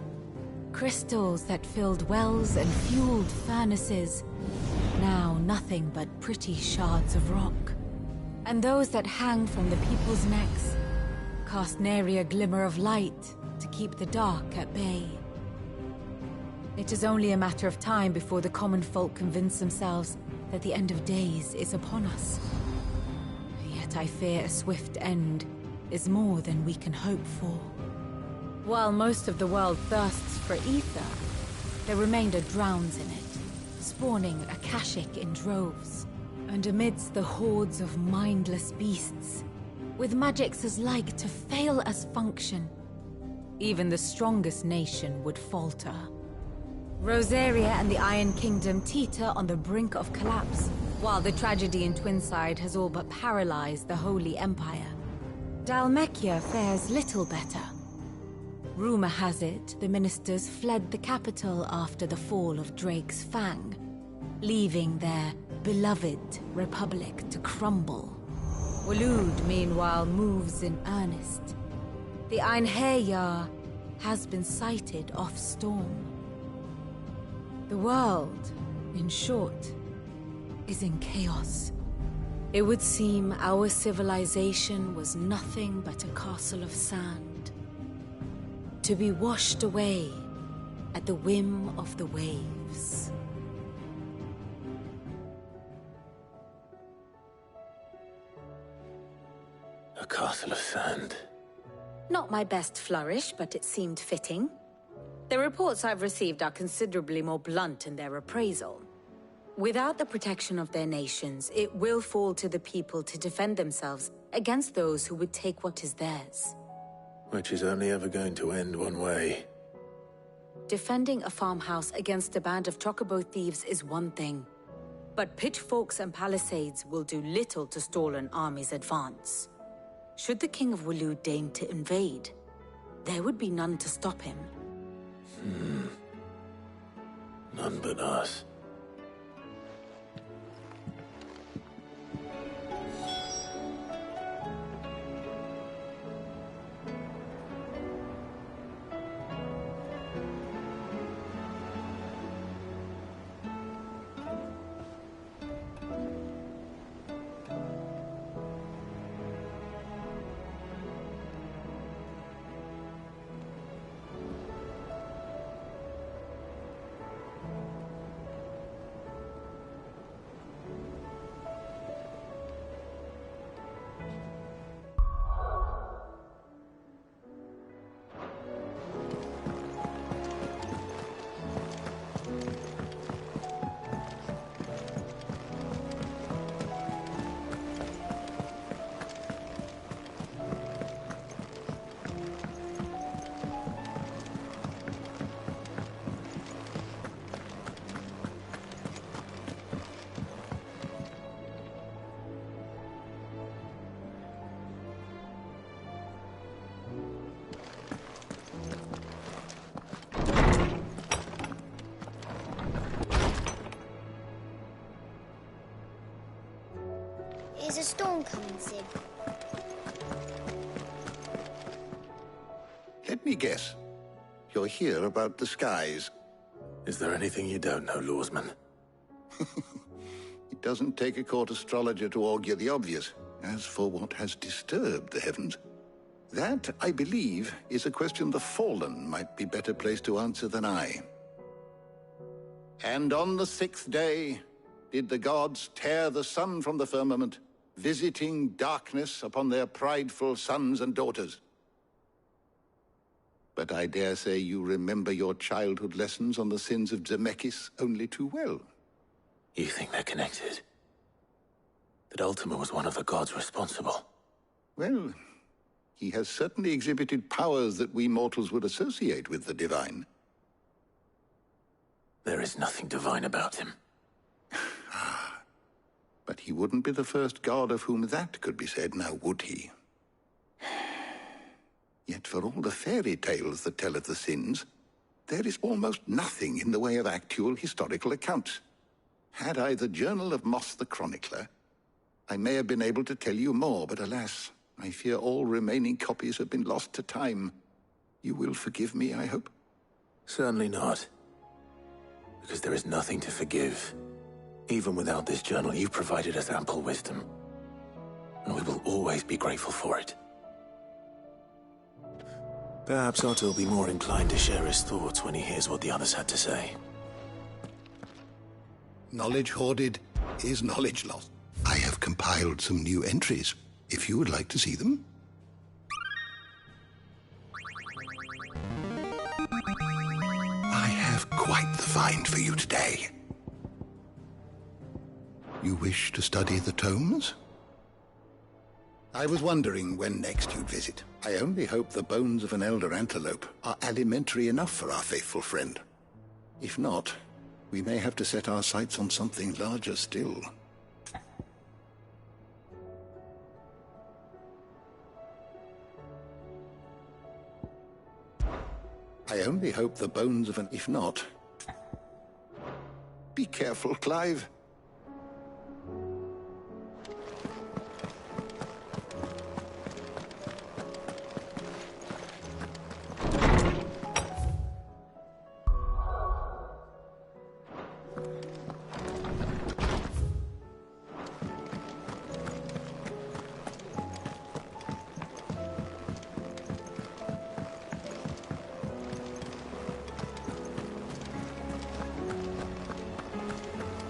Speaker 2: Crystals that filled wells and fueled furnaces. Now nothing but pretty shards of rock. And those that hang from the people's necks cast nary a glimmer of light to keep the dark at bay. It is only a matter of time before the common folk convince themselves that the end of days is upon us. Yet I fear a swift end is more than we can hope for. While most of the world thirsts for ether, the remainder drowns in it, spawning Akashic in droves. And amidst the hordes of mindless beasts, with magics as like to fail as function, even the strongest nation would falter. Rosaria and the Iron Kingdom teeter on the brink of collapse, while the tragedy in Twinside has all but paralyzed the Holy Empire. Dhalmekia fares little better. Rumor has it the ministers fled the capital after the fall of Drake's Fang, leaving their beloved republic to crumble. Waloed, meanwhile, moves in earnest. The Einherjar has been sighted off Storm. The world, in short, is in chaos. It would seem our civilization was nothing but a castle of sand, to be washed away at the whim of the waves.
Speaker 1: A castle of sand.
Speaker 21: Not my best flourish, but it seemed fitting. The reports I've received are considerably more blunt in their appraisal. Without the protection of their nations, it will fall to the people to defend themselves against those who would take what is theirs.
Speaker 1: Which is only ever going to end one way.
Speaker 21: Defending a farmhouse against a band of chocobo thieves is one thing, but pitchforks and palisades will do little to stall an army's advance. Should the King of Waloed deign to invade, there would be none to stop him.
Speaker 1: None but us.
Speaker 3: Is a storm coming, Cid?
Speaker 18: Let me guess. You're here about the skies.
Speaker 1: Is there anything you don't know, Lawsman?
Speaker 18: It doesn't take a court astrologer to augur the obvious. As for what has disturbed the heavens, that, I believe, is a question the Fallen might be better placed to answer than I. And on the 6th day did the gods tear the sun from the firmament, visiting darkness upon their prideful sons and daughters. But I dare say you remember your childhood lessons on the sins of Zemeckis only too well.
Speaker 1: You think they're connected? That Ultima was one of the gods responsible?
Speaker 18: Well, he has certainly exhibited powers that we mortals would associate with the divine.
Speaker 1: There is nothing divine about him.
Speaker 18: But he wouldn't be the first god of whom that could be said, now would he? Yet for all the fairy tales that tell of the sins, there is almost nothing in the way of actual historical accounts. Had I the Journal of Moss the Chronicler, I may have been able to tell you more, but alas, I fear all remaining copies have been lost to time. You will forgive me, I hope?
Speaker 1: Certainly not. Because there is nothing to forgive. Even without this journal, you've provided us ample wisdom. And we will always be grateful for it. Perhaps Otto will be more inclined to share his thoughts when he hears what the others had to say.
Speaker 18: Knowledge hoarded is knowledge lost. I have compiled some new entries, if you would like to see them. I have quite the find for you today.
Speaker 17: You wish to study the tomes? I was wondering when next you'd visit. I only hope the bones of an elder antelope are alimentary enough for our faithful friend. If not, we may have to set our sights on something larger still. I only hope the bones of an... If not... Be careful, Clive.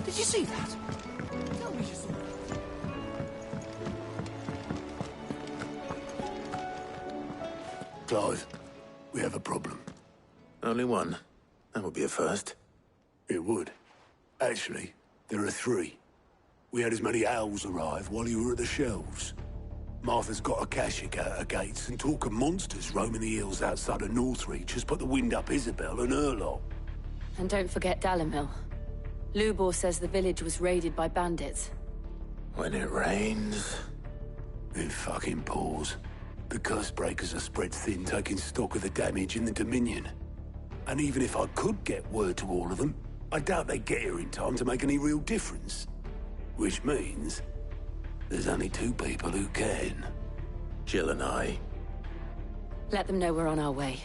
Speaker 12: Did you see that? Tell me you saw it.
Speaker 18: Clive, we have a problem.
Speaker 1: Only one. That would be a first.
Speaker 18: It would. Actually, there are 3. We had as many owls arrive while you were at the shelves. Martha's got a Akashic at her gates, and talk of monsters roaming the hills outside of Northreach has put the wind up Isabel and her lot.
Speaker 19: And don't forget Dalimil. Lubor says the village was raided by bandits.
Speaker 1: When it rains...
Speaker 18: It fucking pours. The Cursebreakers are spread thin, taking stock of the damage in the Dominion. And even if I could get word to all of them, I doubt they'd get here in time to make any real difference. Which means... there's only 2 people who can.
Speaker 1: Jill and I.
Speaker 19: Let them know we're on our way.